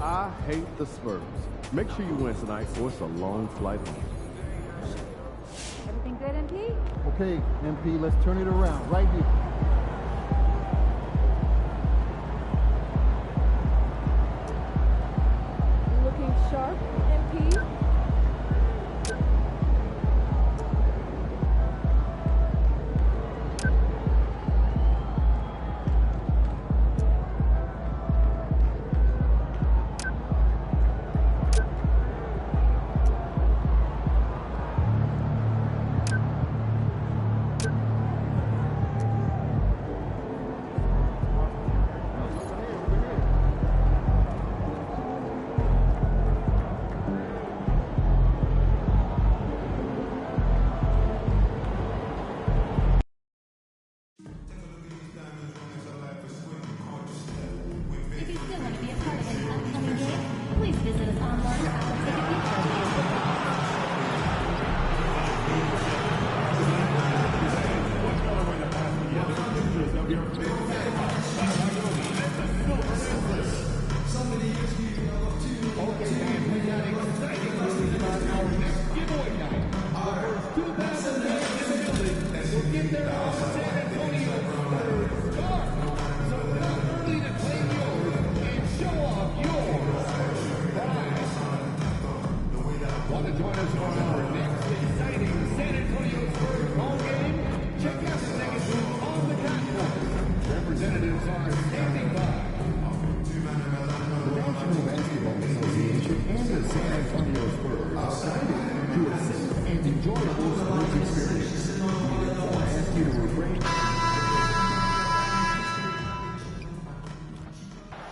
I hate the Spurs. Make sure you win tonight or it's a long flight home. Everything good, MP? Okay, MP, let's turn it around right here. Looking sharp, MP?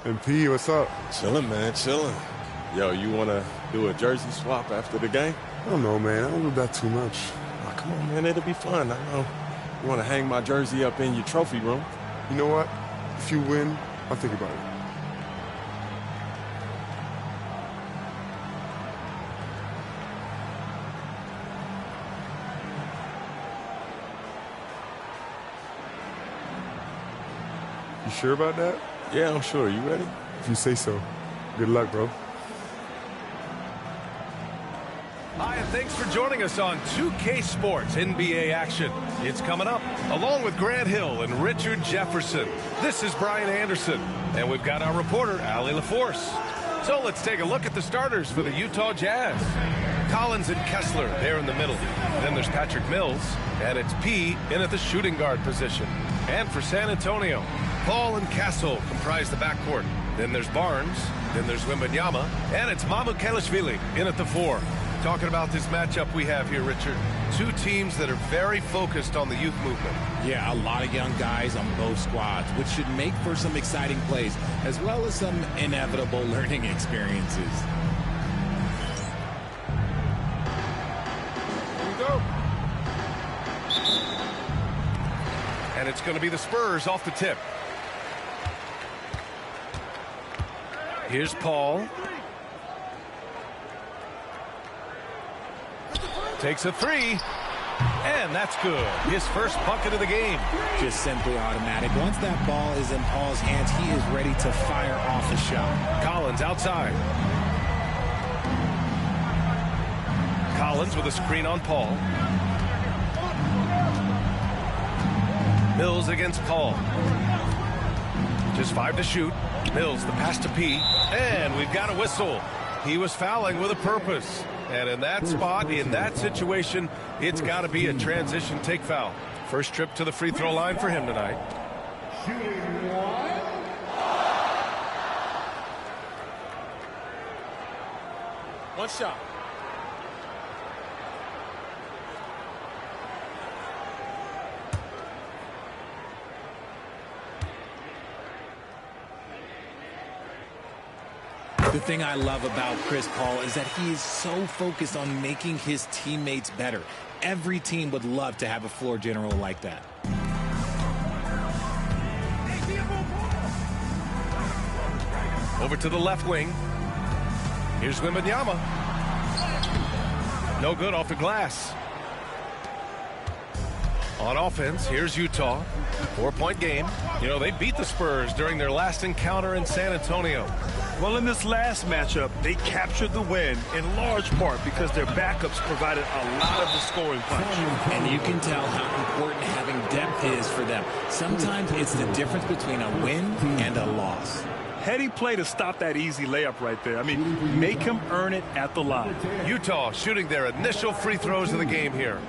MP, what's up? Chilling, man, chilling. Yo, you want to do a jersey swap after the game? I don't know, man. I don't do that too much. Oh, come on, man. It'll be fun. I know. You want to hang my jersey up in your trophy room? You know what? If you win, I'll think about it. You sure about that? Yeah, I'm sure. You ready? If you say so. Good luck, bro. Hi, and thanks for joining us on 2K Sports NBA action. It's coming up, along with Grant Hill and Richard Jefferson. This is Brian Anderson, and we've got our reporter, Allie LaForce. So let's take a look at the starters for the Utah Jazz. Collins and Kessler there in the middle. Then there's Patrick Mills, and it's P in at the shooting guard position. And for San Antonio, Paul and Castle comprise the backcourt. Then there's Barnes, then there's Wembanyama, and it's Mamukelashvili in at the 4. Talking about this matchup we have here, Richard. Two teams that are very focused on the youth movement. Yeah, a lot of young guys on both squads, which should make for some exciting plays, as well as some inevitable learning experiences. Here we go. And it's going to be the Spurs off the tip. Here's Paul. Takes a 3. And that's good. His first bucket of the game. Just simply automatic. Once that ball is in Paul's hands, he is ready to fire off a shot. Collins outside. Collins with a screen on Paul. Mills against Paul. Just 5 to shoot. Mills, the pass to P. And we've got a whistle. He was fouling with a purpose. And in that spot, in that situation, it's got to be a transition take foul. First trip to the free throw line for him tonight. One shot. The thing I love about Chris Paul is that he is so focused on making his teammates better. Every team would love to have a floor general like that. Over to the left wing. Here's Wembanyama. No good off the glass. On offense, here's Utah. 4-point game. You know, they beat the Spurs during their last encounter in San Antonio. Well, in this last matchup, they captured the win in large part because their backups provided a lot of the scoring punch. And you can tell how important having depth is for them. Sometimes it's the difference between a win and a loss. Heady play to stop that easy layup right there. I mean, make him earn it at the line. Utah shooting their initial free throws of the game here.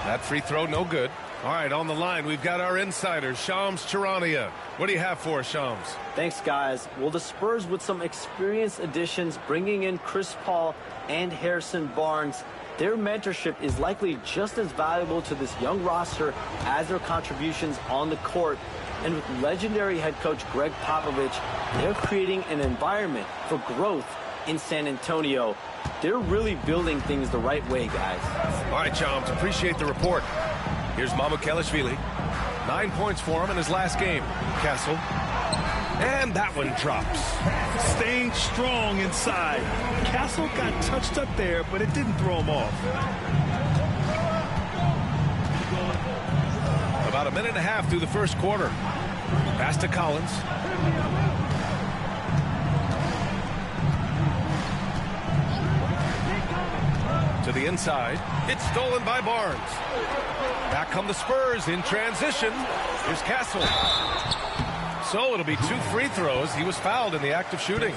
That free throw, no good. All right, on the line, we've got our insider, Shams Charania. What do you have for us, Shams? Thanks, guys. Well, the Spurs, with some experienced additions, bringing in Chris Paul and Harrison Barnes, their mentorship is likely just as valuable to this young roster as their contributions on the court. And with legendary head coach Greg Popovich, they're creating an environment for growth in San Antonio. They're really building things the right way, guys. All right, Shams, appreciate the report. Here's Mamukelashvili. 9 points for him in his last game. Castle. And that one drops. Staying strong inside. Castle got touched up there, but it didn't throw him off. About a minute and a half through the first quarter. Pass to Collins. To the inside. It's stolen by Barnes. Back come the Spurs in transition. Here's Castle. So it'll be 2 free throws. He was fouled in the act of shooting.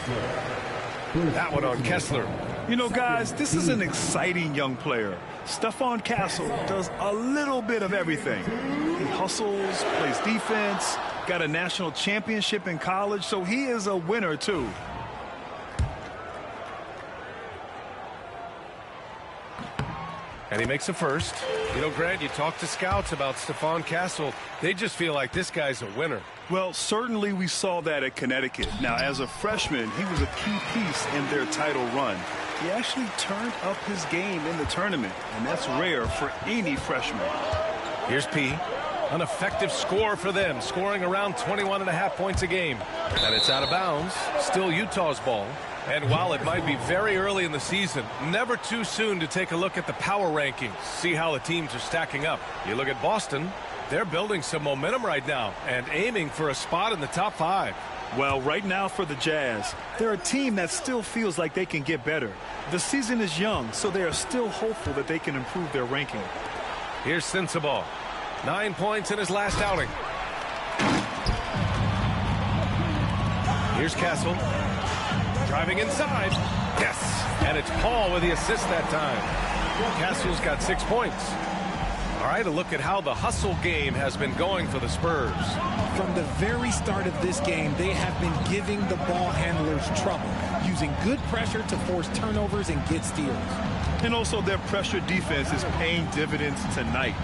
That one on Kessler. You know, guys, this is an exciting young player. Stephon Castle does a little bit of everything. He hustles, plays defense, got a national championship in college, so he is a winner, too. And he makes a first. You know, Grant, you talk to scouts about Stephon Castle. They just feel like this guy's a winner. Well, certainly we saw that at Connecticut. Now, as a freshman, he was a key piece in their title run. He actually turned up his game in the tournament, and that's rare for any freshman. Here's P. An effective score for them, scoring around 21.5 points a game. And it's out of bounds. Still Utah's ball. And while it might be very early in the season, never too soon to take a look at the power rankings, see how the teams are stacking up. You look at Boston, they're building some momentum right now and aiming for a spot in the top 5. Well, right now for the Jazz, they're a team that still feels like they can get better. The season is young, so they are still hopeful that they can improve their ranking. Here's Sensabaugh. 9 points in his last outing. Here's Castle. Driving inside. Yes. And it's Paul with the assist that time. Castle's got 6 points. All right, a look at how the hustle game has been going for the Spurs. From the very start of this game, they have been giving the ball handlers trouble, using good pressure to force turnovers and get steals. And also their pressure defense is paying dividends tonight,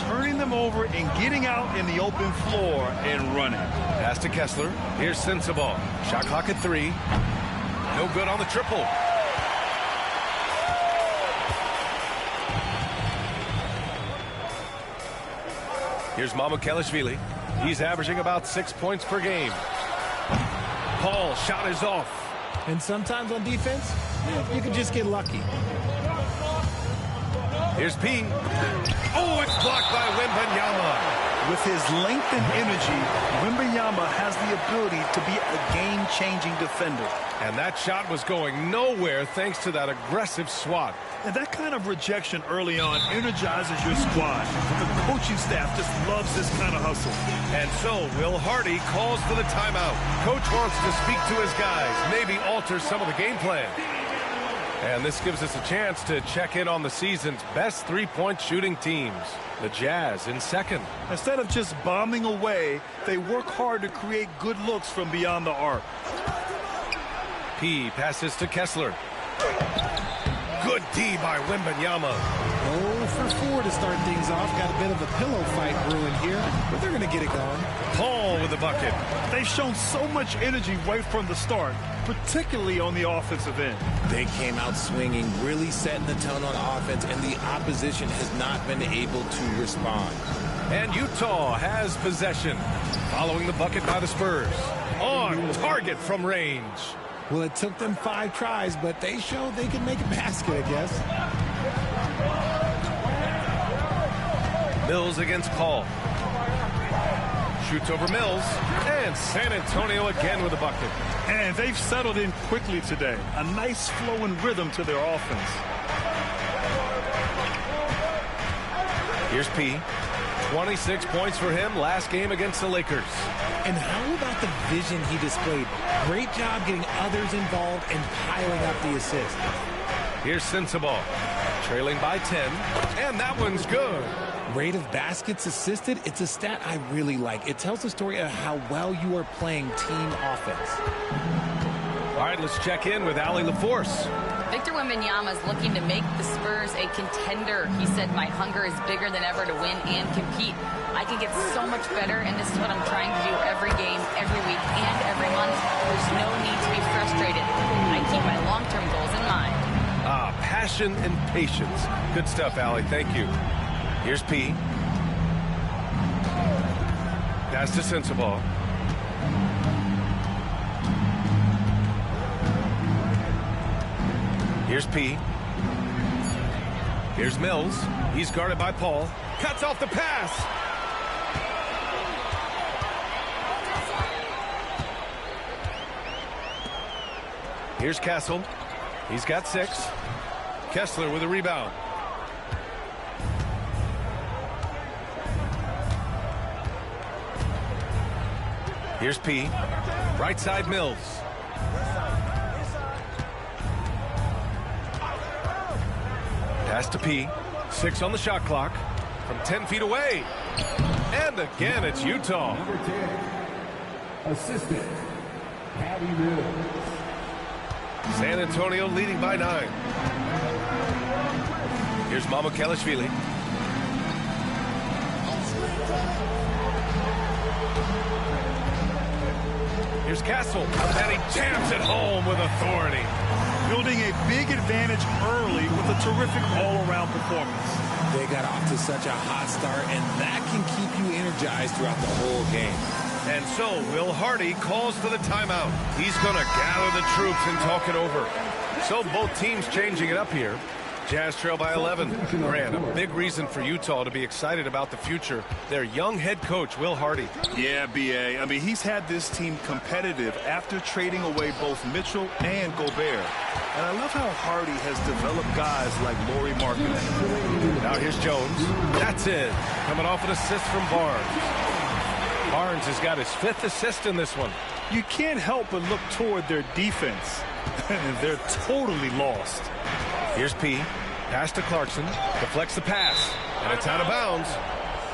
turning them over and getting out in the open floor and running. Pass to Kessler. Here's Sensabaugh. Shot clock at 3. No good on the triple. Here's Mamukelashvili. He's averaging about 6 points per game. Paul, shot is off. And sometimes on defense, you can just get lucky. Here's P. Oh, it's blocked by Wembanyama. With his length and energy, Wembanyama has the ability to be a game-changing defender. And that shot was going nowhere thanks to that aggressive swat. And that kind of rejection early on energizes your squad. The coaching staff just loves this kind of hustle. And so Will Hardy calls for the timeout. Coach wants to speak to his guys, maybe alter some of the game plan. And this gives us a chance to check in on the season's best three-point shooting teams. The Jazz in second. Instead of just bombing away, they work hard to create good looks from beyond the arc. P passes to Kessler. Good D by Wembanyama. 0 for 4 to start things off. Got a bit of a pillow fight brewing here, but they're going to get it going. Paul with the bucket. They've shown so much energy right from the start, particularly on the offensive end. They came out swinging, really setting the tone on offense, and the opposition has not been able to respond. And Utah has possession. Following the bucket by the Spurs. On target from range. Well, it took them 5 tries, but they showed they can make a basket, I guess. Mills against Paul. Shoots over Mills. And San Antonio again with a bucket. And they've settled in quickly today. A nice flow and rhythm to their offense. Here's P. 26 points for him last game against the Lakers. And how about the vision he displayed? Great job getting others involved and piling up the assist. Here's Sensabaugh. Trailing by 10. And that one's good. Rate of baskets assisted, it's a stat I really like. It tells the story of how well you are playing team offense. All right, let's check in with Allie LaForce. Victor Wembanyama is looking to make the Spurs a contender. He said, my hunger is bigger than ever to win and compete. I can get so much better, and this is what I'm trying to do every game, every week, and every month. There's no need to be frustrated. I keep my long-term goals in mind. Passion and patience. Good stuff, Allie. Thank you. Here's P. Pass to Sensabaugh. Here's P. Here's Mills. He's guarded by Paul. Cuts off the pass. Here's Castle. He's got 6. Kessler with a rebound. Here's P. Right side Mills. Pass to P. 6 on the shot clock. From 10 feet away. And again, it's Utah. Number 10, assistant, Patty Mills. San Antonio leading by 9. Here's Mamukelashvili. Here's Castle, and he jams it home with authority. Building a big advantage early with a terrific all-around performance. They got off to such a hot start, and that can keep you energized throughout the whole game. And so Will Hardy calls for the timeout. He's going to gather the troops and talk it over. So both teams changing it up here. Jazz trail by 11. Grant, a big reason for Utah to be excited about the future. Their young head coach, Will Hardy. Yeah, B.A. I mean, he's had this team competitive after trading away both Mitchell and Gobert. And I love how Hardy has developed guys like Lauri Markkanen. Now here's Jones. That's it. Coming off an assist from Barnes. Barnes has got his 5th assist in this one. You can't help but look toward their defense. They're totally lost. Here's P. Pass to Clarkson. Deflects the pass. And it's out of bounds.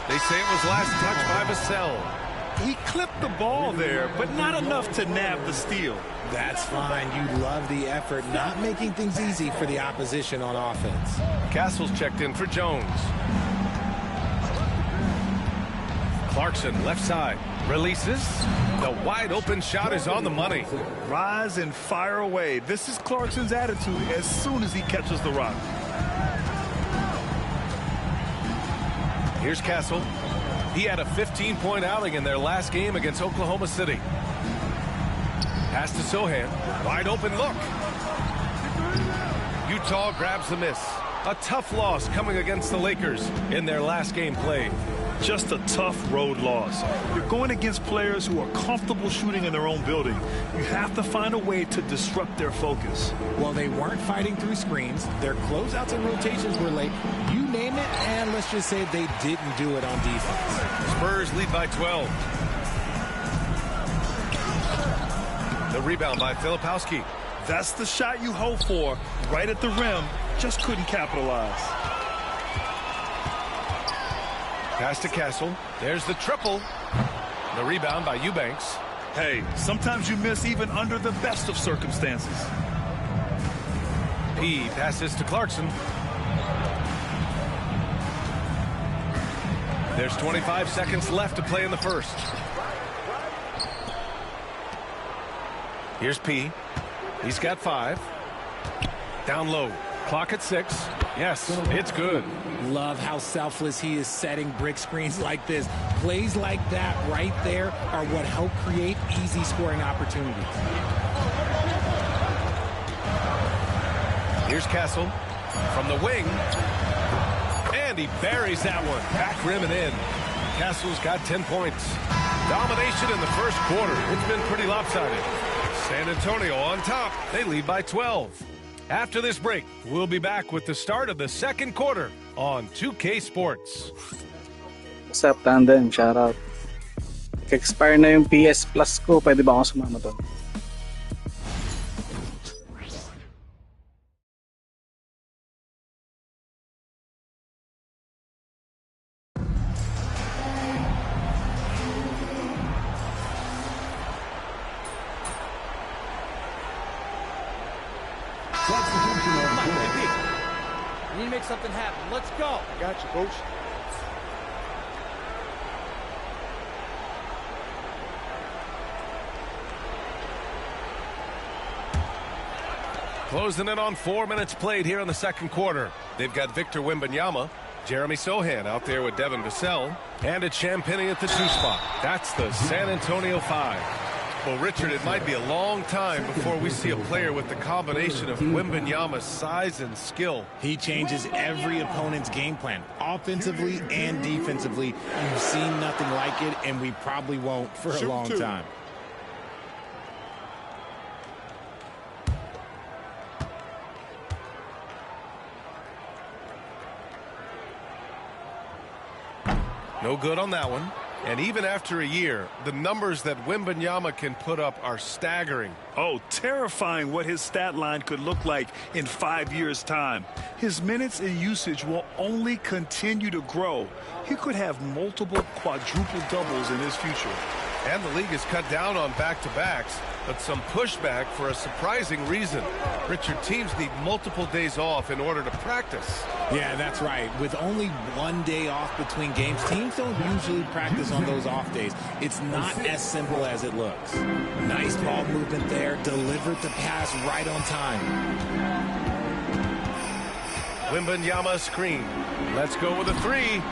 They say it was last touched by Vassell. He clipped the ball there, but not enough to nab the steal. That's fine. You love the effort, not making things easy for the opposition on offense. Castle's checked in for Jones. Clarkson, left side. Releases. The wide open shot is on the money. Rise and fire away. This is Clarkson's attitude as soon as he catches the rock. Here's Castle. He had a 15-point outing in their last game against Oklahoma City. Pass to Sohan. Wide open look. Utah grabs the miss. A tough loss coming against the Lakers in their last game played. Just a tough road loss. You're going against players who are comfortable shooting in their own building. You have to find a way to disrupt their focus. Well, they weren't fighting through screens. Their closeouts and rotations were late. You name it, and let's just say they didn't do it on defense. Spurs lead by 12. The rebound by Filipowski. That's the shot you hope for. Right at the rim. Just couldn't capitalize. Pass to Castle. There's the triple. The rebound by Eubanks. Hey, sometimes you miss even under the best of circumstances. P passes to Clarkson. There's 25 seconds left to play in the first. Here's P. He's got 5. Down low. Clock at 6. Yes, it's good. Love how selfless he is setting brick screens like this. Plays like that right there are what help create easy scoring opportunities. Here's Kessel from the wing. And he buries that one. Back rim and in. Kessel's got 10 points. Domination in the first quarter. It's been pretty lopsided. San Antonio on top. They lead by 12. After this break, we'll be back with the start of the second quarter on 2K Sports. What's up, Tandem? Shout out. Expire na yung PS Plus ko. Pwede ba ako sumama doon? We need to make something happen. Let's go. I got you, coach. Closing in on 4 minutes played here in the second quarter. They've got Victor Wembanyama, Jeremy Sohan out there with Devin Vassell, and it's Champagny at the 2 spot. That's the San Antonio 5. Well, Richard, it might be a long time before we see a player with the combination of Wembanyama's size and skill. He changes every opponent's game plan, offensively and defensively. You've seen nothing like it, and we probably won't for a long time. No good on that one. And even after a year, the numbers that Wembanyama can put up are staggering. Oh, terrifying what his stat line could look like in 5 years' time. His minutes and usage will only continue to grow. He could have multiple quadruple doubles in his future. And the league has cut down on back-to-backs, but some pushback for a surprising reason. Richard, teams need multiple days off in order to practice. Yeah, that's right. With only 1 day off between games, teams don't usually practice on those off days. It's not as simple as it looks. Nice ball movement there. Delivered the pass right on time. Wembanyama screen. Let's go with a 3.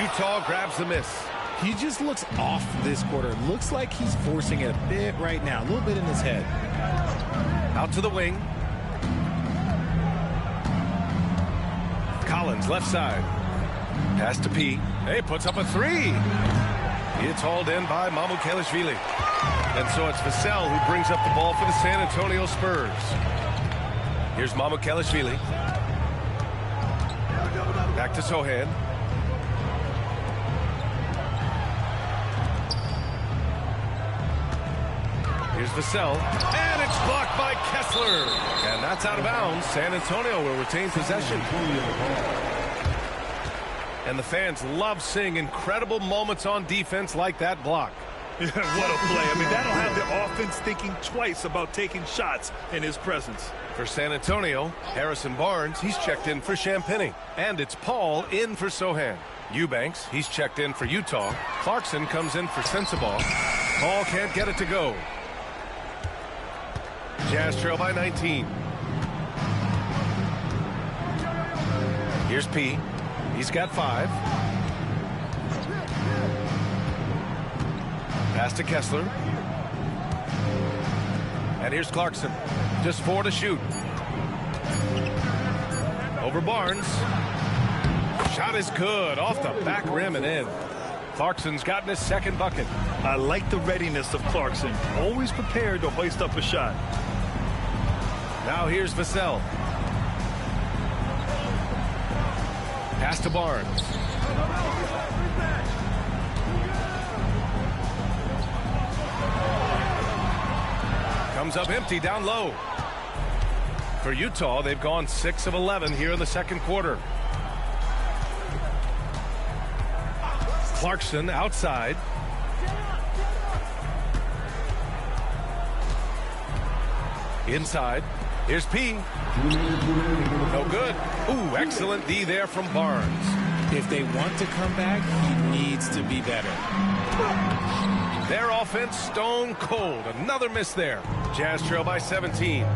Utah grabs the miss. He just looks off this quarter. Looks like he's forcing it a bit right now. A little bit in his head. Out to the wing. Collins, left side. Pass to P. Hey, puts up a 3. It's hauled in by Mamukelashvili. And so it's Vassell who brings up the ball for the San Antonio Spurs. Here's Mamukelashvili. Back to Sohan. Here's Vassell, and it's blocked by Kessler. And that's out of bounds. San Antonio will retain possession. And the fans love seeing incredible moments on defense like that block. What a play. I mean, that'll have the offense thinking twice about taking shots in his presence. For San Antonio, Harrison Barnes, he's checked in for Champagny. And it's Paul in for Sohan. Eubanks, he's checked in for Utah. Clarkson comes in for Sensabaugh. Paul can't get it to go. Jazz trail by 19. Here's P. He's got 5. Pass to Kessler. And here's Clarkson. Just 4 to shoot. Over Barnes. Shot is good. Off the back rim and in. Clarkson's gotten his second bucket. I like the readiness of Clarkson. Always prepared to hoist up a shot. Now here's Vassell. Pass to Barnes. Comes up empty down low. For Utah, they've gone 6 of 11 here in the second quarter. Clarkson outside. Inside. Here's P. No good. Ooh, excellent D there from Barnes. If they want to come back, he needs to be better. Their offense stone cold. Another miss there. Jazz trail by 17.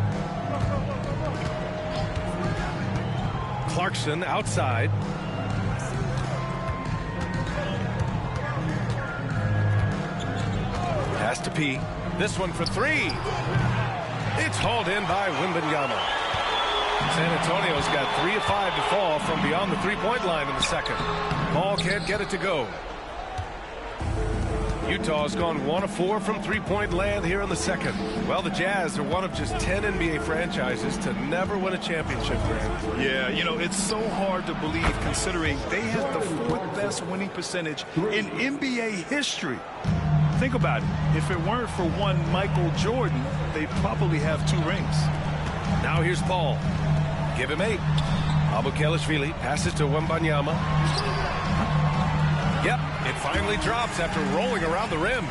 Clarkson outside. Pass to P. This one for three. It's hauled in by Wembanyama. San Antonio's got 3 of 5 to fall from beyond the three-point line in the second. Ball can't get it to go. Utah's gone 1 of 4 from three-point land here in the second. Well, the Jazz are one of just 10 NBA franchises to never win a championship, Grant. Yeah, you know, it's so hard to believe considering they had the 4th best winning percentage in NBA history. Think about it. If it weren't for one Michael Jordan, they'd probably have 2 rings. Now here's Paul. Give him 8. Abukelashvili passes to Wembanyama. Yep, it finally drops after rolling around the rim.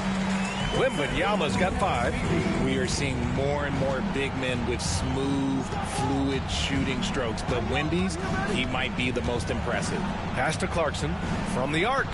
Wembanyama's got 5. We are seeing more and more big men with smooth, fluid shooting strokes. But Wemby's, he might be the most impressive. Pass to Clarkson from the arc.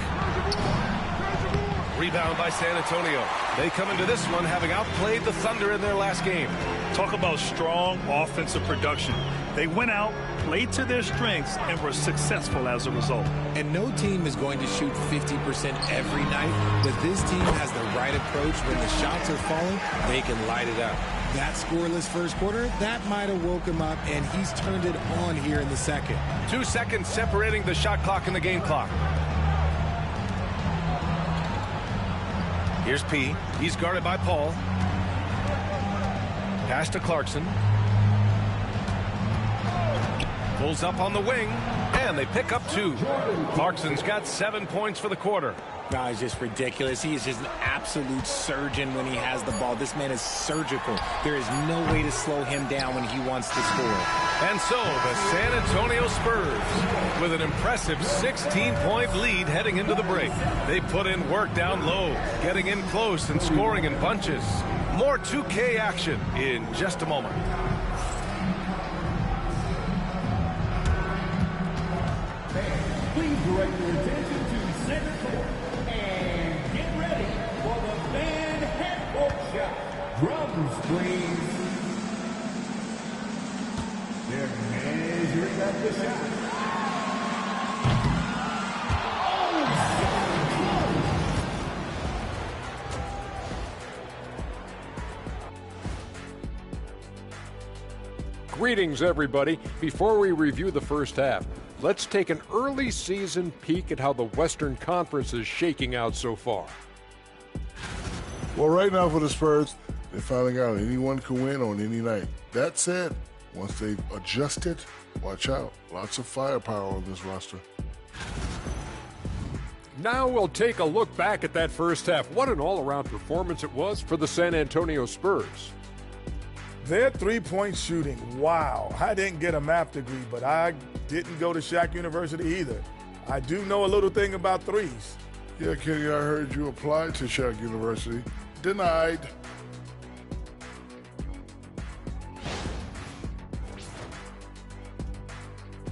Rebound by San Antonio. They come into this one having outplayed the Thunder in their last game. Talk about strong offensive production. They went out, played to their strengths, and were successful as a result. And no team is going to shoot 50% every night, but this team has the right approach. When the shots are falling, they can light it up. That scoreless first quarter, that might have woke him up, and he's turned it on here in the second. 2 seconds separating the shot clock and the game clock. Here's P. He's guarded by Paul. Pass to Clarkson. Pulls up on the wing, and they pick up 2. Clarkson's got 7 points for the quarter. No, he's just ridiculous. He is just an absolute surgeon when he has the ball. This man is surgical. There is no way to slow him down when he wants to score. And so the San Antonio Spurs with an impressive 16-point lead heading into the break. They put in work down low, getting in close and scoring in bunches. More 2K action in just a moment. Please direct your attention to center court and get ready for the band head shot. Drums, please. They're measuring up the shot. Greetings, everybody. Before we review the first half, let's take an early season peek at how the Western Conference is shaking out so far. Well, right now for the Spurs, they're finding out anyone can win on any night. That said, once they've adjusted, watch out. Lots of firepower on this roster. Now we'll take a look back at that first half. What an all-around performance it was for the San Antonio Spurs. Their three-point shooting, wow. I didn't get a math degree, but I didn't go to Shaq University either. I do know a little thing about threes. Yeah, Kenny, I heard you applied to Shaq University. Denied.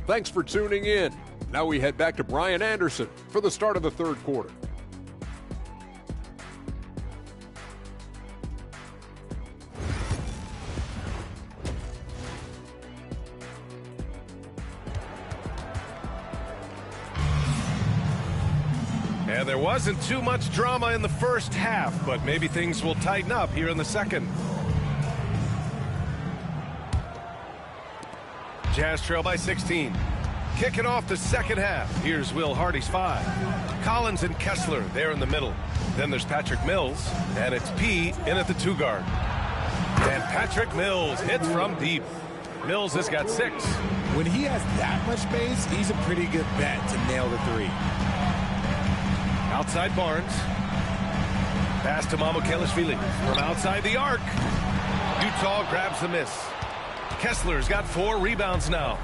Thanks for tuning in. Now we head back to Brian Anderson for the start of the third quarter. And there wasn't too much drama in the first half, but maybe things will tighten up here in the second. Jazz trail by 16. Kicking off the second half. Here's Will Hardy's 5. Collins and Kessler there in the middle. Then there's Patrick Mills, and it's P in at the 2 guard. And Patrick Mills hits from deep. Mills has got 6. When he has that much space, he's a pretty good bet to nail the 3. Outside Barnes. Pass to Mamukelashvili from outside the arc. Utah grabs the miss. Kessler's got 4 rebounds now.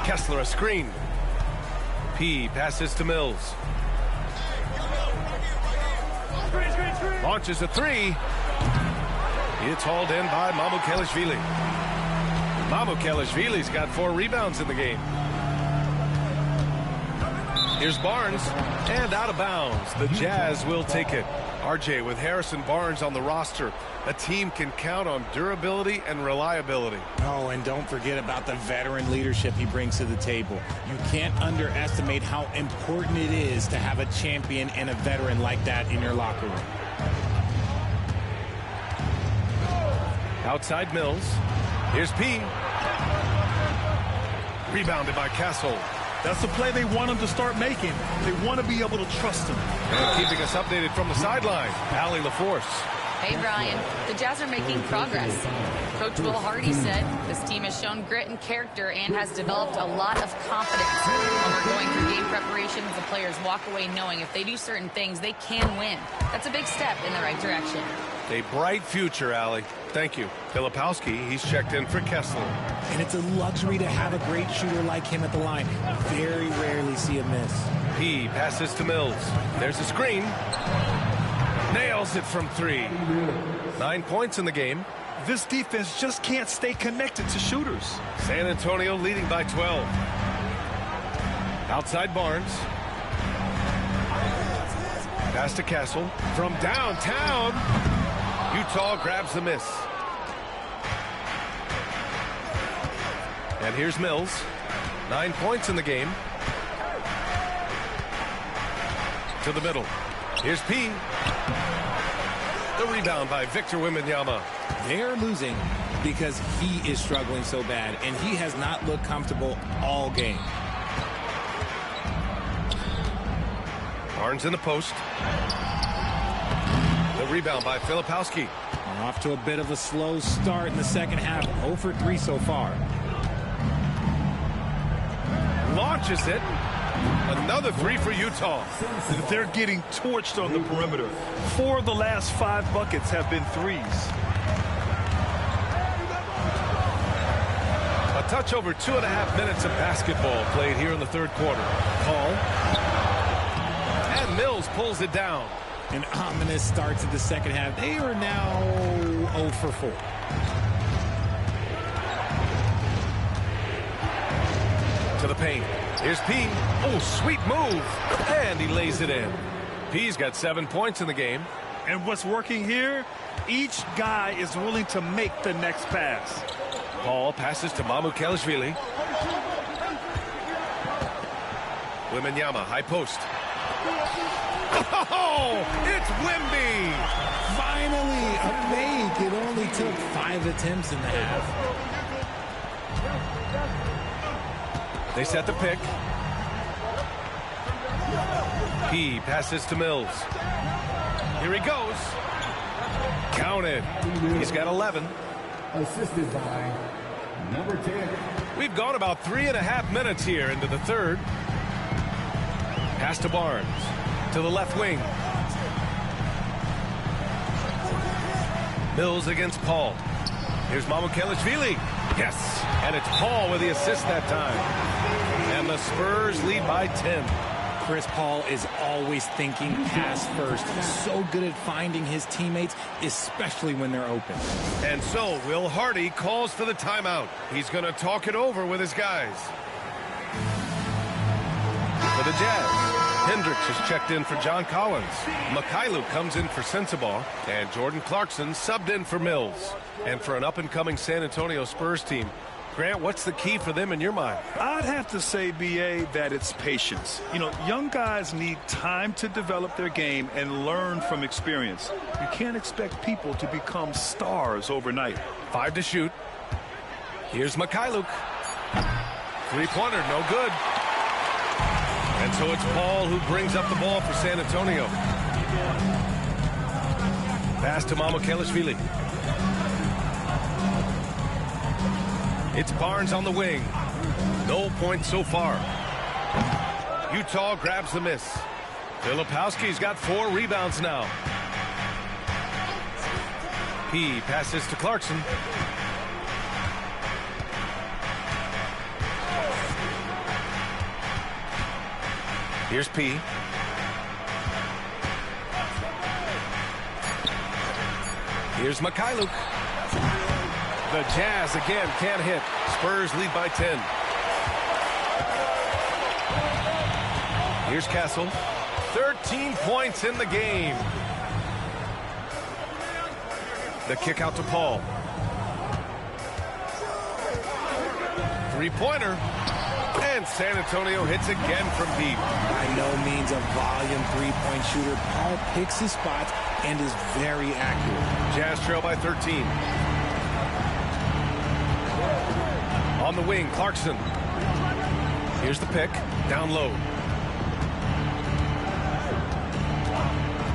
Kessler a screen. P passes to Mills. Launches a 3. It's hauled in by Mamukelashvili. Mamukelashvili's got 4 rebounds in the game. Here's Barnes, and out of bounds. The Jazz will take it. RJ, with Harrison Barnes on the roster, a team can count on durability and reliability. Oh, and don't forget about the veteran leadership he brings to the table. You can't underestimate how important it is to have a champion and a veteran like that in your locker room. Outside Mills. Here's P. Rebounded by Castle. That's the play they want him to start making. They want to be able to trust him. And keeping us updated from the sideline, Allie LaForce. Hey, Brian. The Jazz are making progress. Coach Will Hardy said this team has shown grit and character and has developed a lot of confidence. When we're going through game preparations, the players walk away knowing if they do certain things, they can win. That's a big step in the right direction. A bright future, Allie. Thank you. Filipowski, he's checked in for Kessler. And it's a luxury to have a great shooter like him at the line. Very rarely see a miss. He passes to Mills. There's a screen. Nails it from 3. 9 points in the game. This defense just can't stay connected to shooters. San Antonio leading by 12. Outside Barnes. Pass to Castle. From downtown. Utah grabs the miss. And here's Mills. 9 points in the game. To the middle. Here's P. The rebound by Victor Wembanyama. They're losing because he is struggling so bad, and he has not looked comfortable all game. Barnes in the post. The rebound by Filipowski. Off to a bit of a slow start in the second half. 0 for 3 so far. Launches it. Another 3 for Utah. They're getting torched on the perimeter. 4 of the last 5 buckets have been threes. A touch over 2.5 minutes of basketball played here in the third quarter. Call. And Mills pulls it down. An ominous start to the second half. They are now 0 for 4. To the paint. Here's P. Oh, sweet move. And he lays it in. P's got 7 points in the game. And what's working here, each guy is willing to make the next pass. Ball passes to Mamukelashvili. Wembanyama, high post. Oh, it's Wemby. Finally, a make. It only took 5 attempts in the half. They set the pick. He passes to Mills. Here he goes. Counted. He's got 11. Assisted by number 10. We've gone about 3.5 minutes here into the third. Pass to Barnes. To the left wing. Mills against Paul. Here's Mamukelashvili. Yes. And it's Paul with the assist that time. And the Spurs lead by 10. Chris Paul is always thinking pass first. So good at finding his teammates, especially when they're open. And so Will Hardy calls for the timeout. He's going to talk it over with his guys. For the Jazz, Hendricks is checked in for John Collins. Mikhailuk comes in for Sensabaugh. And Jordan Clarkson subbed in for Mills. And for an up-and-coming San Antonio Spurs team, Grant, what's the key for them in your mind? I'd have to say, B.A., that it's patience. You know, young guys need time to develop their game and learn from experience. You can't expect people to become stars overnight. 5 to shoot. Here's Mikhailuk. Three-pointer, no good. And so it's Paul who brings up the ball for San Antonio. Pass to Mamukelashvili. It's Barnes on the wing. No points so far. Utah grabs the miss. Filipowski's got 4 rebounds now. He passes to Clarkson. Here's P. Here's Mikhailuk. The Jazz again can't hit. Spurs lead by 10. Here's Castle. 13 points in the game. The kick out to Paul. Three-pointer. And San Antonio hits again from deep. By no means a volume three-point shooter, Paul picks his spots and is very accurate. Jazz trail by 13. On the wing, Clarkson. Here's the pick. Down low.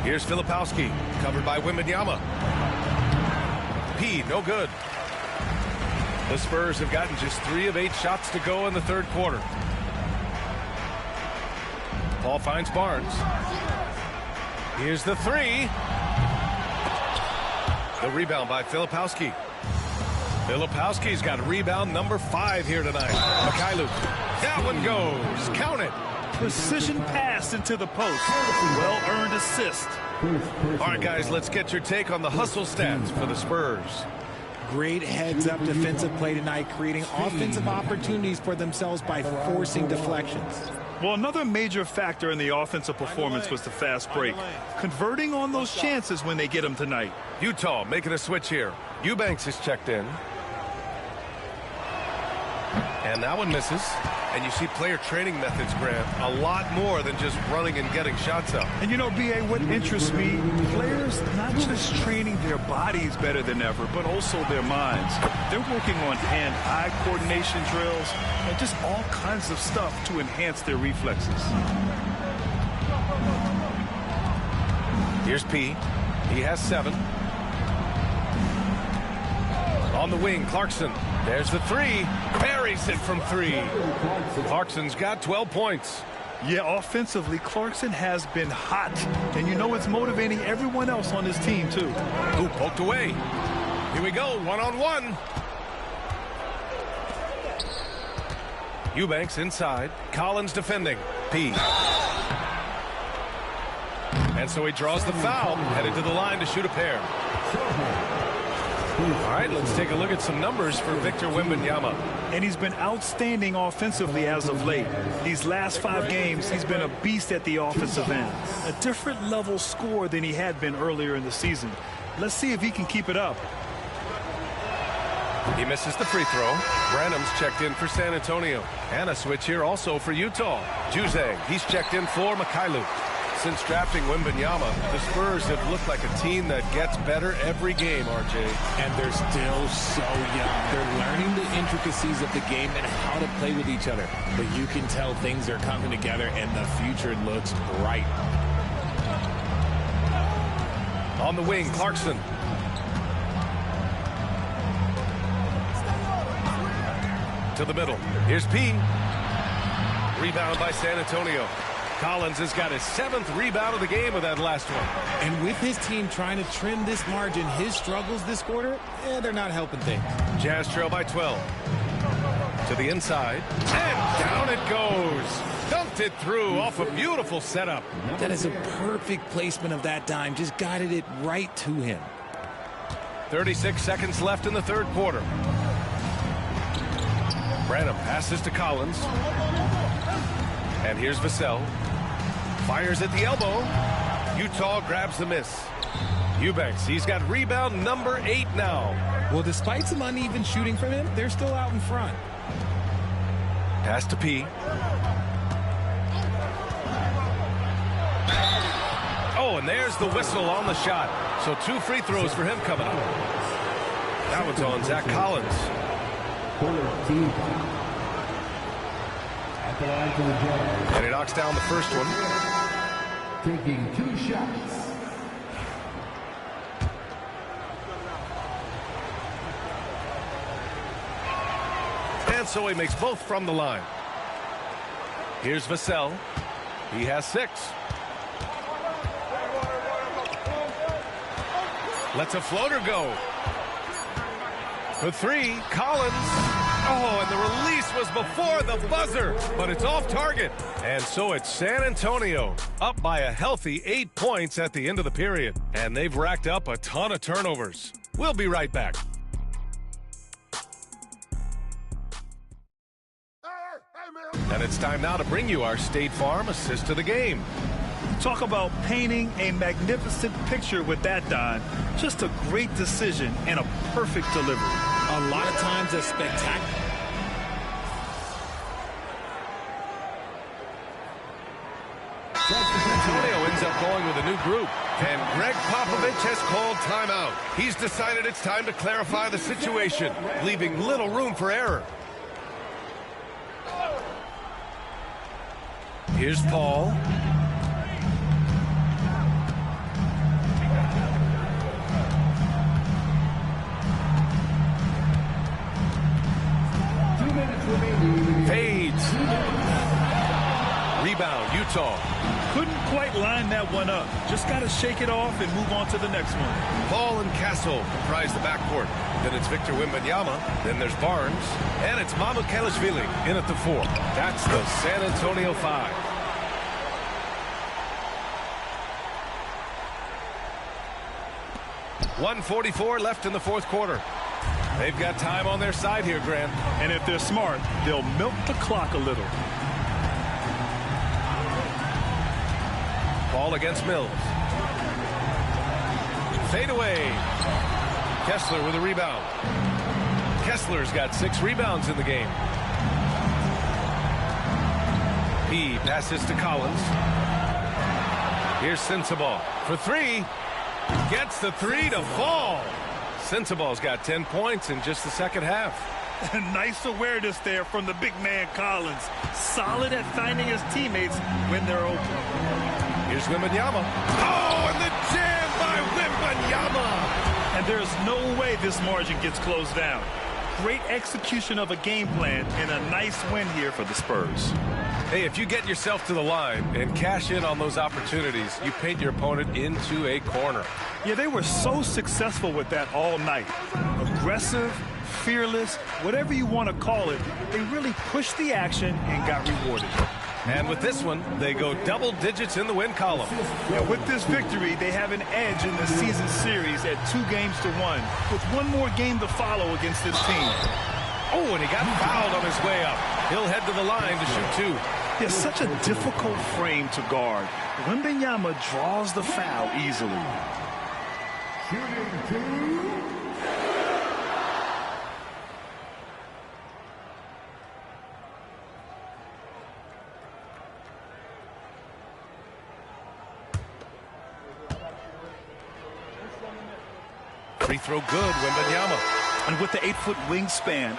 Here's Filipowski. Covered by Wembanyama. P, no good. The Spurs have gotten just 3 of 8 shots to go in the third quarter. Paul finds Barnes. Here's the three. The rebound by Filipowski. Filipowski's got rebound number 5 here tonight. Mikhailuk. That one goes. Count it. Precision pass into the post. Well-earned assist. All right, guys, let's get your take on the hustle stats for the Spurs. Great heads-up defensive play tonight, creating offensive opportunities for themselves by forcing deflections. Well, another major factor in the offensive performance was the fast break. Converting on those chances when they get them tonight. Utah making a switch here. Eubanks is checked in. And that one misses. And you see player training methods, Grant, a lot more than just running and getting shots up. And you know, B.A., what interests me, players not just training their bodies better than ever, but also their minds. They're working on hand-eye coordination drills and just all kinds of stuff to enhance their reflexes. Here's P. He has 7. On the wing, Clarkson. There's the three. Buries it from 3. Clarkson's got 12 points. Yeah, offensively, Clarkson has been hot. And you know it's motivating everyone else on his team, too. Ooh, poked away. Here we go, one-on-one. Eubanks inside. Collins defending. P. And so he draws the foul. Headed to the line to shoot a pair. All right, let's take a look at some numbers for Victor Wembanyama. And he's been outstanding offensively as of late. These last 5 games, he's been a beast at the offensive end. A different level score than he had been earlier in the season. Let's see if he can keep it up. He misses the free throw. Branham's checked in for San Antonio. And a switch here also for Utah. Juzang, he's checked in for Mikhailuk. Since drafting Wembanyama, the Spurs have looked like a team that gets better every game, RJ. And they're still so young. They're learning the intricacies of the game and how to play with each other. But you can tell things are coming together and the future looks bright. On the wing, Clarkson. To the middle. Here's P. Rebound by San Antonio. Collins has got his 7th rebound of the game with that last one. And with his team trying to trim this margin, his struggles this quarter, they're not helping things. Jazz trail by 12. To the inside. And down it goes. Dunked it through off a beautiful setup. That is a perfect placement of that dime. Just guided it right to him. 36 seconds left in the third quarter. Branham passes to Collins. And here's Vassell. Fires at the elbow. Utah grabs the miss. Eubanks, he's got rebound number 8 now. Well, despite some uneven shooting from him, they're still out in front. Pass to P. Oh, and there's the whistle on the shot. So 2 free throws for him coming up. That one's on Zach Collins. And he knocks down the first one. Taking 2 shots. And so he makes both from the line. Here's Vassell. He has 6. Lets a floater go. For 3, Collins. Oh, and the release was before the buzzer, but it's off target. And so it's San Antonio up by a healthy 8 points at the end of the period. And they've racked up a ton of turnovers. We'll be right back. And it's time now to bring you our State Farm assist of the game. Talk about painting a magnificent picture with that, Don. Just a great decision and a perfect delivery. A lot of times a spectacular. Antonio ends up going with a new group, and Greg Popovich has called timeout. He's decided it's time to clarify the situation, leaving little room for error. Here's Paul. Fades. Rebound, Utah. Couldn't quite line that one up. Just got to shake it off and move on to the next one. Paul and Castle comprise the backcourt. Then it's Victor Wembanyama. Then there's Barnes. And it's Mamukelashvili in at the 4. That's the San Antonio 5. .144 left in the fourth quarter. They've got time on their side here, Grant. And if they're smart, they'll milk the clock a little. Ball against Mills. Fade away. Kessler with a rebound. Kessler's got 6 rebounds in the game. He passes to Collins. Here's Sensabaugh for 3. Gets the 3 to fall. Sensabaugh's got 10 points in just the second half. Nice awareness there from the big man Collins. Solid at finding his teammates when they're open. Here's Wembanyama. Oh, and the jam by Wembanyama. And there's no way this margin gets closed down. Great execution of a game plan and a nice win here for the Spurs. Hey, if you get yourself to the line and cash in on those opportunities, you paint your opponent into a corner. Yeah, they were so successful with that all night. Aggressive, fearless, whatever you want to call it, they really pushed the action and got rewarded. And with this one, they go double digits in the win column. Yeah, with this victory, they have an edge in the season series at 2-1, with one more game to follow against this team. Oh, and he got fouled on his way up. He'll head to the line to shoot 2. It's such a difficult frame to guard. Wembanyama draws the foul easily. Shooting 2. Free throw good, Wembanyama. And with the 8-foot wingspan.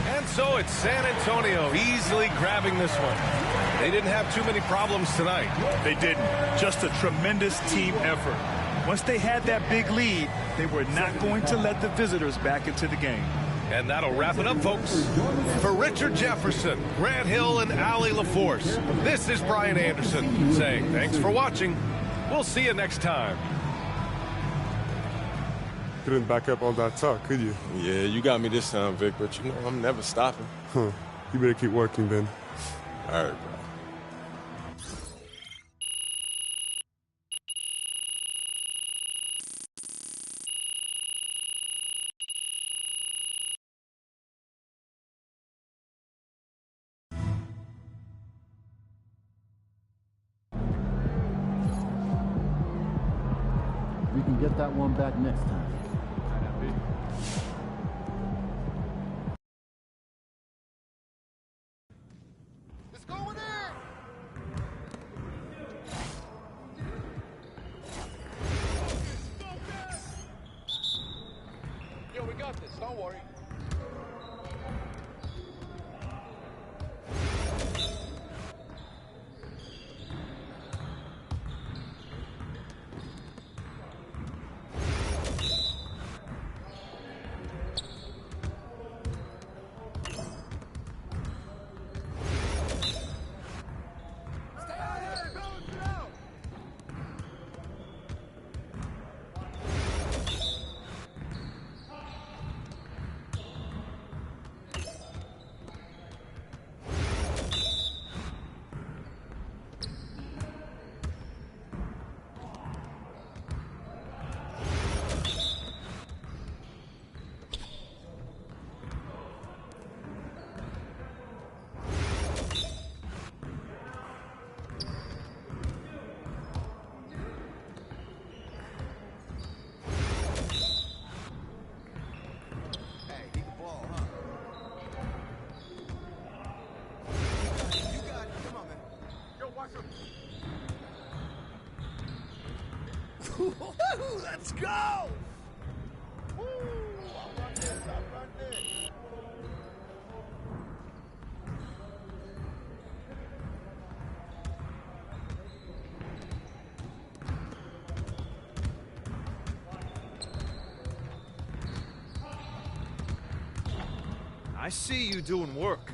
And so it's San Antonio easily grabbing this one. They didn't have too many problems tonight. They didn't. Just a tremendous team effort. Once they had that big lead, they were not going to let the visitors back into the game. And that'll wrap it up, folks. For Richard Jefferson, Grant Hill, and Allie LaForce, this is Brian Anderson saying thanks for watching. We'll see you next time. Couldn't back up all that talk, could you? Yeah, you got me this time, Vic, but you know I'm never stopping. Huh. You better keep working then. All right, bro. We can get that one back next time. Let's go in there. Yo, we got this. Don't worry. Let's go! Woo! I'll run this. I see you doing work.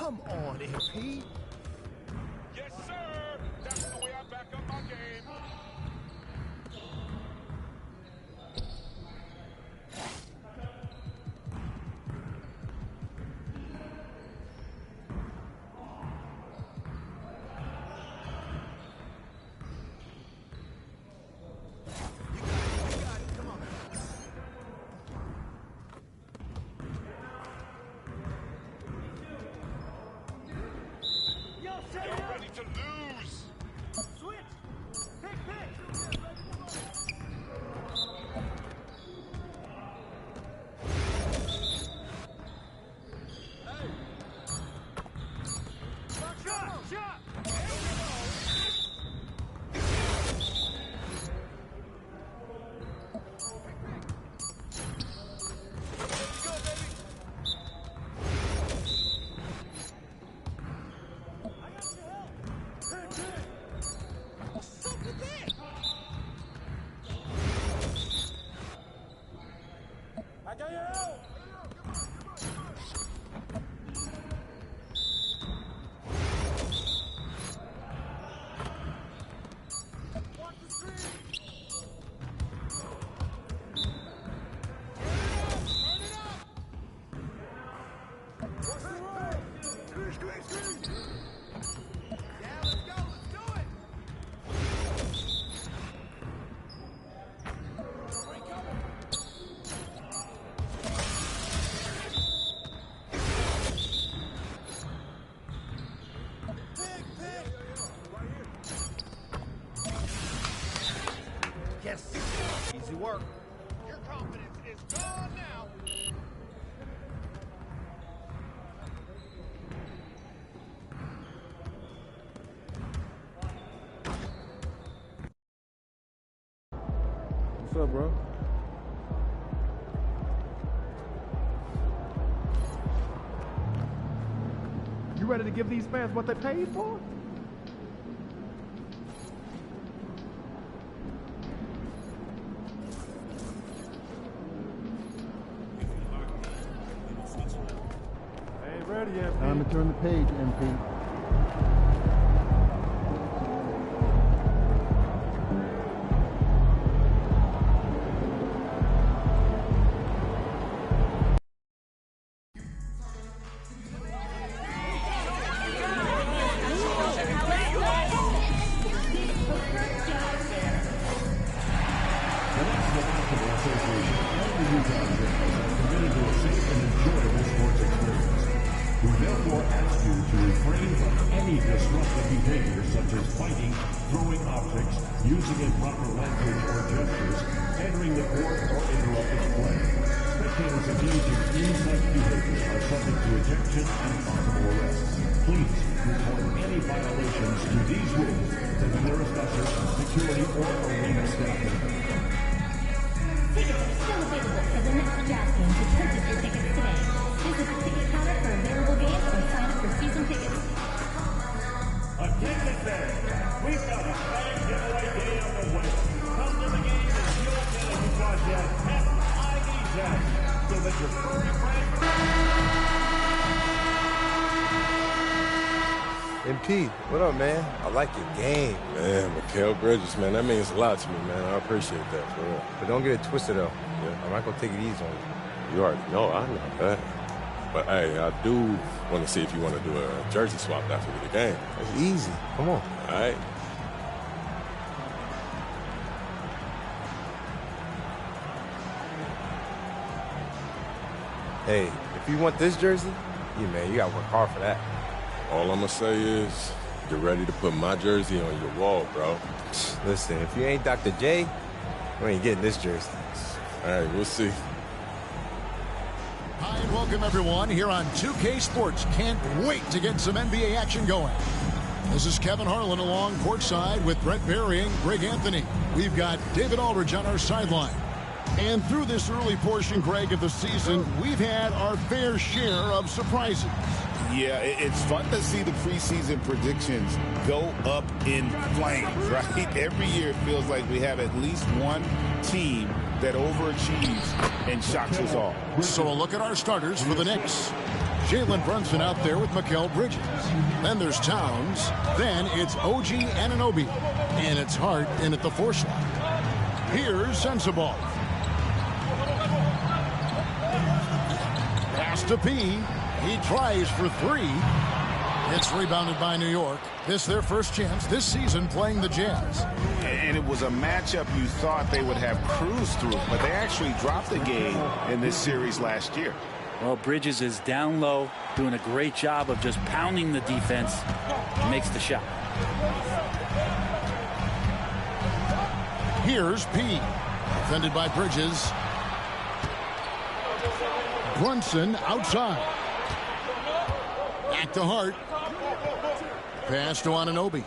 Come on, MP. Yes, sir. That's the way I back up my game. You're ready to lose. What's up, bro? You ready to give these fans what they paid for? Ain't ready yet. Time to turn the page, MP. We therefore ask you to refrain from any disruptive behavior such as fighting, throwing objects, using improper language or gestures, entering the court, or interrupting play. Spectators engaging in such behavior are subject to ejection and possible arrest. Please report any violations to these rules to the nearest usher, security, or arena staff member. Tickets are still available for the next jazz game to purchase your tickets today. Visit the ticket counter for available games or sign up for season tickets. Attention fans, we've got a fan giveaway day on the way. Come to the game and you'll get a Utah Jazz FID jacket so that your furry friend... MP, what up, man? I like your game. Man, Mikal Bridges, man, that means a lot to me, man. I appreciate that, for real. But don't get it twisted, though. Yeah. I'm not going to take it easy on you. You already know, I know that. But, hey, I do want to see if you want to do a jersey swap after the game. It's easy. Come on. All right. Hey, if you want this jersey, yeah, man, you got to work hard for that. All I'm going to say is, get ready to put my jersey on your wall, bro. Listen, if you ain't Dr. J, you ain't getting this jersey. All right, we'll see. Hi, and welcome, everyone, here on 2K Sports. Can't wait to get some NBA action going. This is Kevin Harlan along courtside with Brett Berry and Greg Anthony. We've got David Aldridge on our sideline. And through this early portion, Greg, of the season, we've had our fair share of surprises. Yeah, it's fun to see the preseason predictions go up in flames, right? Every year it feels like we have at least one team that overachieves and shocks us all. So a look at our starters for the Knicks. Jalen Brunson out there with Mikal Bridges. Then there's Towns. Then it's OG Anunoby. And it's Hart in at the 4 slot. Here's Sensabaugh. Pass to P. He tries for 3. It's rebounded by New York. This their first chance this season playing the Jazz. And it was a matchup you thought they would have cruised through, but they actually dropped the game in this series last year. Well, Bridges is down low, doing a great job of just pounding the defense. He makes the shot. Here's P. Defended by Bridges. Brunson outside. Back to Hart. Pass to Anunoby.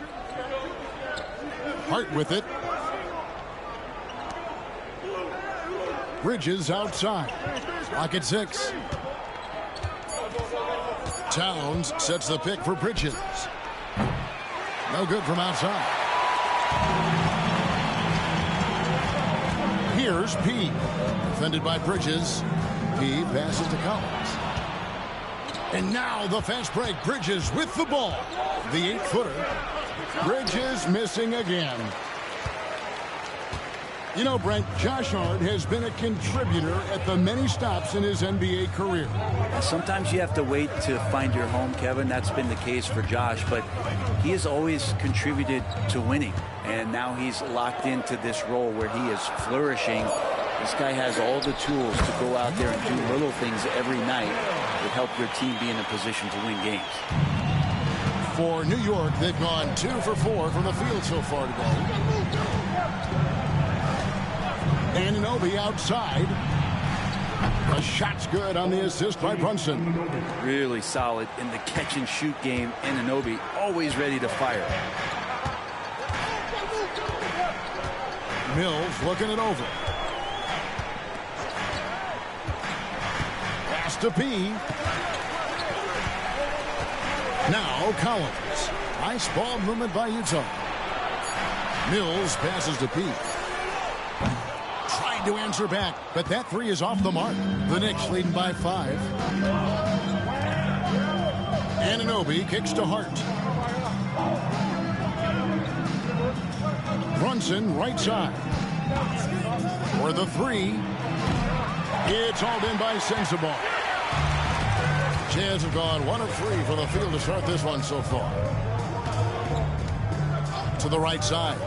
Hart with it. Bridges outside. Lock at 6. Towns sets the pick for Bridges. No good from outside. Here's P. Defended by Bridges. P passes to Collins. And now the fast break. Bridges with the ball. The 8-footer. Bridges missing again. You know, Brent, Josh Hart has been a contributor at the many stops in his NBA career. Sometimes you have to wait to find your home, Kevin. That's been the case for Josh, but he has always contributed to winning. And now he's locked into this role where he is flourishing. This guy has all the tools to go out there and do little things every night that help your team be in a position to win games. For New York, they've gone 2 for 4 from the field so far today. Anunoby outside. The shot's good on the assist by Brunson. Really solid in the catch-and-shoot game. Anunoby always ready to fire. Mills looking it over. to P. Now Collins. Nice ball movement by Utah. Mills passes to P. Trying to answer back, but that three is off the mark. The Knicks leading by 5. Anunoby kicks to Hart. Brunson right side. For the three. It's hauled in by Sensabaugh. Jazz have gone 1 of 3 for the field to start this one so far. To the right side.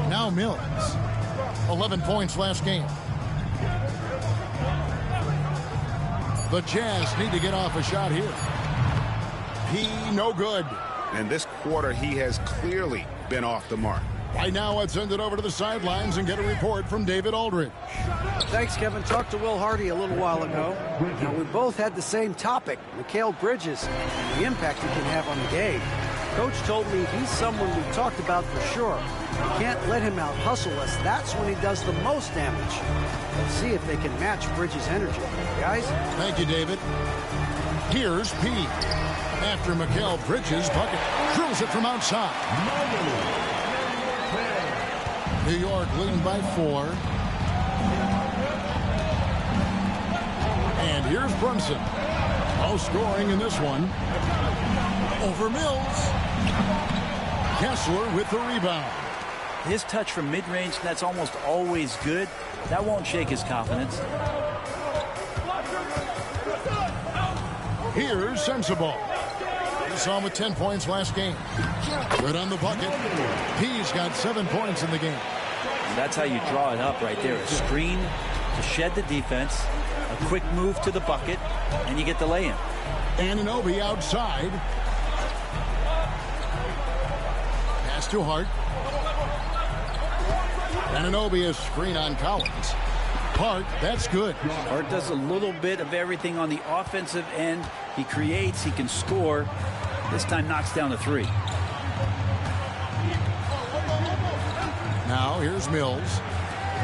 Now Mills. 11 points last game. The Jazz need to get off a shot here. He no good. And this quarter, he has clearly been off the mark. Right now, let's send it over to the sidelines and get a report from David Aldridge. Thanks, Kevin. Talked to Will Hardy a little while ago. Now, we both had the same topic, Mikal Bridges, and the impact he can have on the game. Coach told me he's someone we've talked about for sure. We can't let him out-hustle us. That's when he does the most damage. Let's see if they can match Bridges' energy. Guys? Thank you, David. Here's P. After Mikal Bridges' bucket. Drills it from outside. New York leading by 4. And here's Brunson. No scoring in this one. Over Mills. Kessler with the rebound. His touch from mid-range, that's almost always good. That won't shake his confidence. Here's Sensabaugh. He saw him with 10 points last game. Good on the bucket. He's got 7 points in the game. And that's how you draw it up right there. A screen to shed the defense, a quick move to the bucket, and you get the lay-in. Anunoby outside. Pass to Hart. Anunoby a screen on Collins. Hart, that's good. Hart does a little bit of everything on the offensive end. He creates, he can score. This time knocks down the 3. Now here's Mills.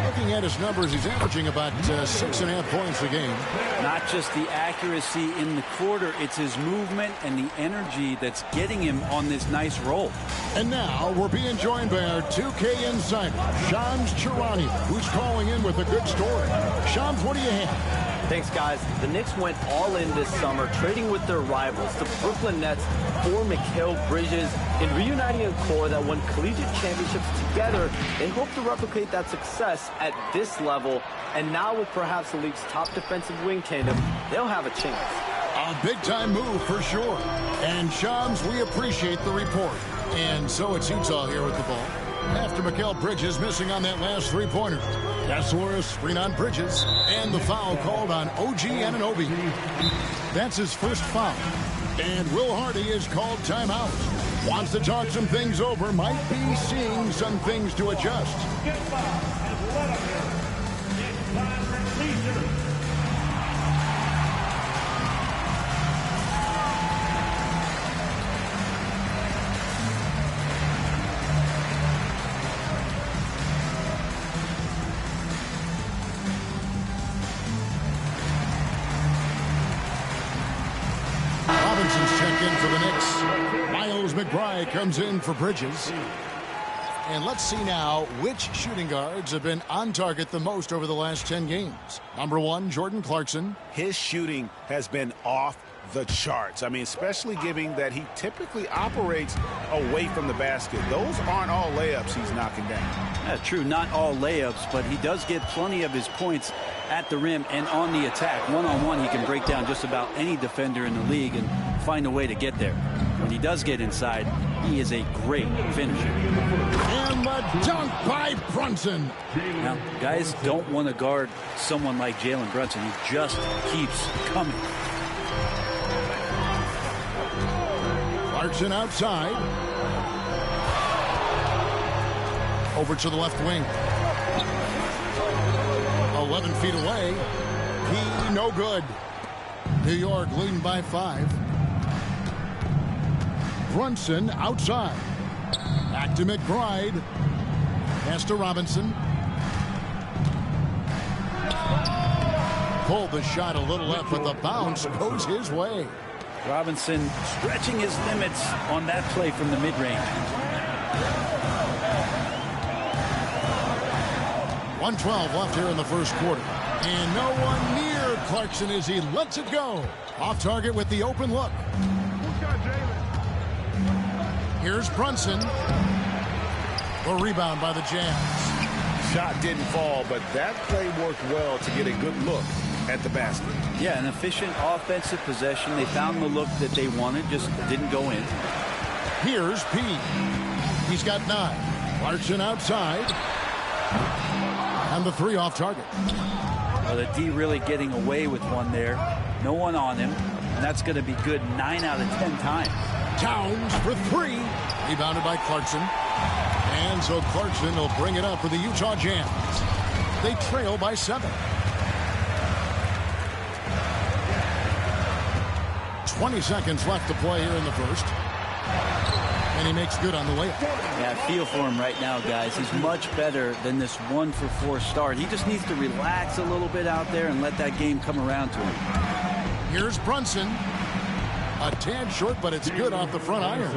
Looking at his numbers, he's averaging about 6.5 points a game. Not just the accuracy in the quarter, it's his movement and the energy that's getting him on this nice roll. And now we're being joined by our 2K insider, Shams Charania, who's calling in with a good story. Shams, what do you have? Thanks, guys. The Knicks went all in this summer, trading with their rivals, the Brooklyn Nets, for Mikal Bridges, and reuniting a core that won collegiate championships together and hope to replicate that success at this level. And now with perhaps the league's top defensive wing tandem, they'll have a chance. A big-time move for sure. And Shams, we appreciate the report. And so it's Utah here with the ball. After Mikal Bridges missing on that last three-pointer. Kessler screen on Bridges. And the foul called on OG Anunoby. That's his first foul. And Will Hardy is called timeout. Wants to talk some things over. Might be seeing some things to adjust. McBride comes in for Bridges. And let's see now which shooting guards have been on target the most over the last 10 games. Number 1, Jordan Clarkson. His shooting has been off the charts. I mean, especially given that he typically operates away from the basket. Those aren't all layups he's knocking down. Yeah, true, not all layups, but he does get plenty of his points at the rim and on the attack. One-on-one, he can break down just about any defender in the league and find a way to get there. When he does get inside, he is a great finisher. And the dunk by Brunson. Now, guys don't want to guard someone like Jalen Brunson. He just keeps coming. Clarkson outside. Over to the left wing. 11 feet away. He no good. New York leading by 5. Brunson outside. Back to McBride. Pass to Robinson. Pulled the shot a little left, but the bounce goes his way. Robinson stretching his limits on that play from the mid-range. 1:12 left here in the first quarter. And no one near Clarkson as he lets it go. Off target with the open look. Here's Brunson. The rebound by the Jazz. Shot didn't fall, but that play worked well to get a good look at the basket. Yeah, an efficient offensive possession. They found the look that they wanted, just didn't go in. Here's P. He's got 9. Clarkson outside. And the 3 off target. Well, the D really getting away with one there. No one on him. And that's going to be good 9 out of 10 times. Towns for 3. Rebounded by Clarkson. And so Clarkson will bring it up for the Utah Jazz. They trail by 7. 20 seconds left to play here in the first. And he makes good on the layup. Yeah, I feel for him right now, guys. He's much better than this 1-for-4 start. He just needs to relax a little bit out there and let that game come around to him. Here's Brunson. A tad short, but it's good off the front iron.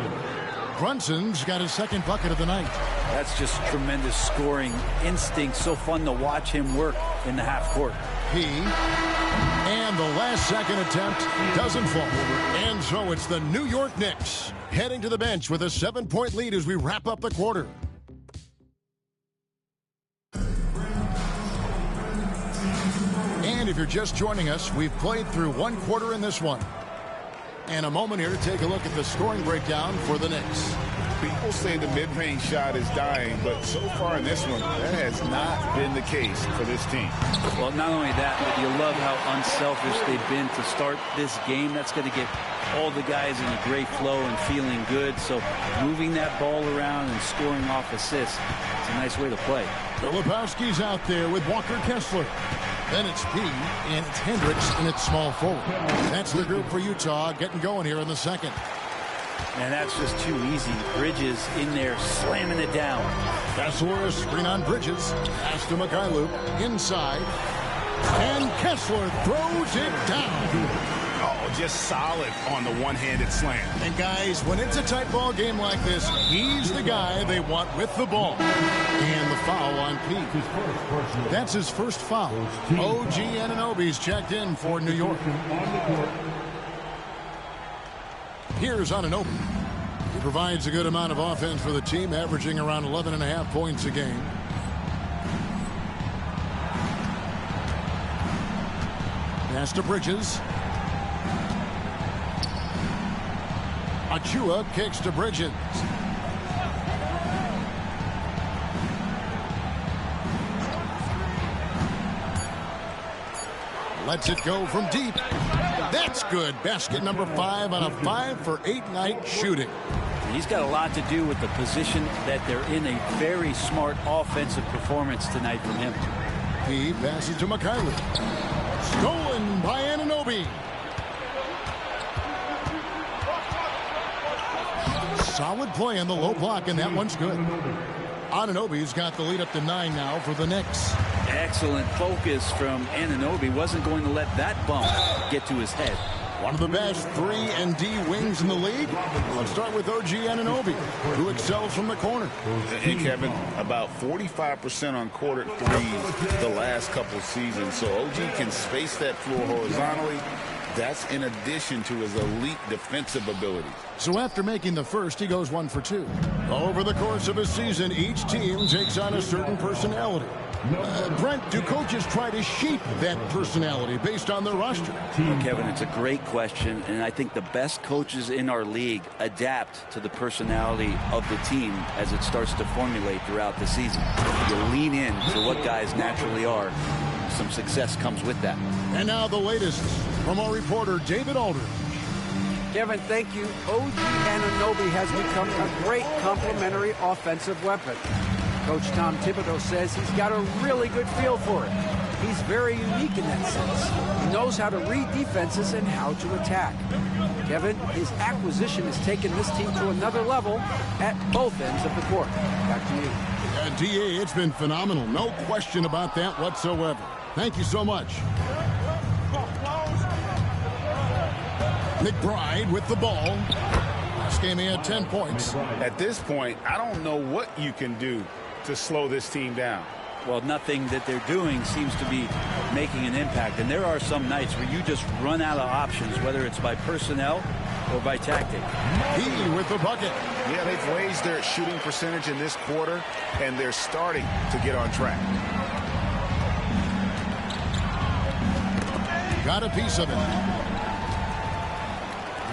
Brunson's got his second bucket of the night. That's just tremendous scoring instinct. So fun to watch him work in the half court. And the last second attempt doesn't fall. And so it's the New York Knicks heading to the bench with a 7-point lead as we wrap up the quarter. And if you're just joining us, we've played through 1 quarter in this one. And a moment here to take a look at the scoring breakdown for the Knicks. People say the mid-range shot is dying, but so far in this one, that has not been the case for this team. Well, not only that, but you love how unselfish they've been to start this game. That's going to get all the guys in a great flow and feeling good. So moving that ball around and scoring off assists, it's a nice way to play. Filipowski's out there with Walker Kessler. Then it's P, and it's Hendricks, and it's small forward. That's the group for Utah getting going here in the second. And that's just too easy. Bridges in there slamming it down. Kessler, screen on Bridges. Pass to Mikhailuk, inside. And Kessler throws it down. Oh, just solid on the one-handed slam. And guys, when it's a tight ball game like this, he's the guy they want with the ball. And the foul on Pete. That's his first foul. OG Anunoby's checked in for New York. Here's Anunoby. He provides a good amount of offense for the team, averaging around 11.5 points a game. Pass to Bridges. Achua kicks to Bridges. Lets it go from deep. That's good. Basket number 5 on a 5-for-8 night shooting. He's got a lot to do with the position that they're in. A very smart offensive performance tonight from him. He passes to Mikhailuk. Stolen by Anunoby. Solid play on the low block, and that one's good. Anunoby's got the lead up to 9 now for the Knicks. Excellent focus from Anunoby. Wasn't going to let that bump get to his head. One of the best 3 and D wings in the league. Let's start with OG Anunoby, who excels from the corner. Hey, Kevin, about 45% on quarter threes the last couple of seasons. So OG can space that floor horizontally. That's in addition to his elite defensive ability. So after making the first, he goes 1 for 2. Over the course of a season, each team takes on a certain personality. Brent, do coaches try to shape that personality based on their roster? Well, Kevin, it's a great question, and I think the best coaches in our league adapt to the personality of the team as it starts to formulate throughout the season. You lean in to what guys naturally are. Some success comes with that. And now the latest from our reporter, David Aldridge. Kevin, thank you. OG Anunoby has become a great complementary offensive weapon. Coach Tom Thibodeau says he's got a really good feel for it. He's very unique in that sense. He knows how to read defenses and how to attack. Kevin, his acquisition has taken this team to another level at both ends of the court. Back to you. DA, it's been phenomenal. No question about that whatsoever. Thank you so much. McBride with the ball. Last game he had 10 points. At this point, I don't know what you can do to slow this team down. Well, nothing that they're doing seems to be making an impact. And there are some nights where you just run out of options, whether it's by personnel or by tactic. He with the bucket. Yeah, they've raised their shooting percentage in this quarter, and they're starting to get on track. Got a piece of it.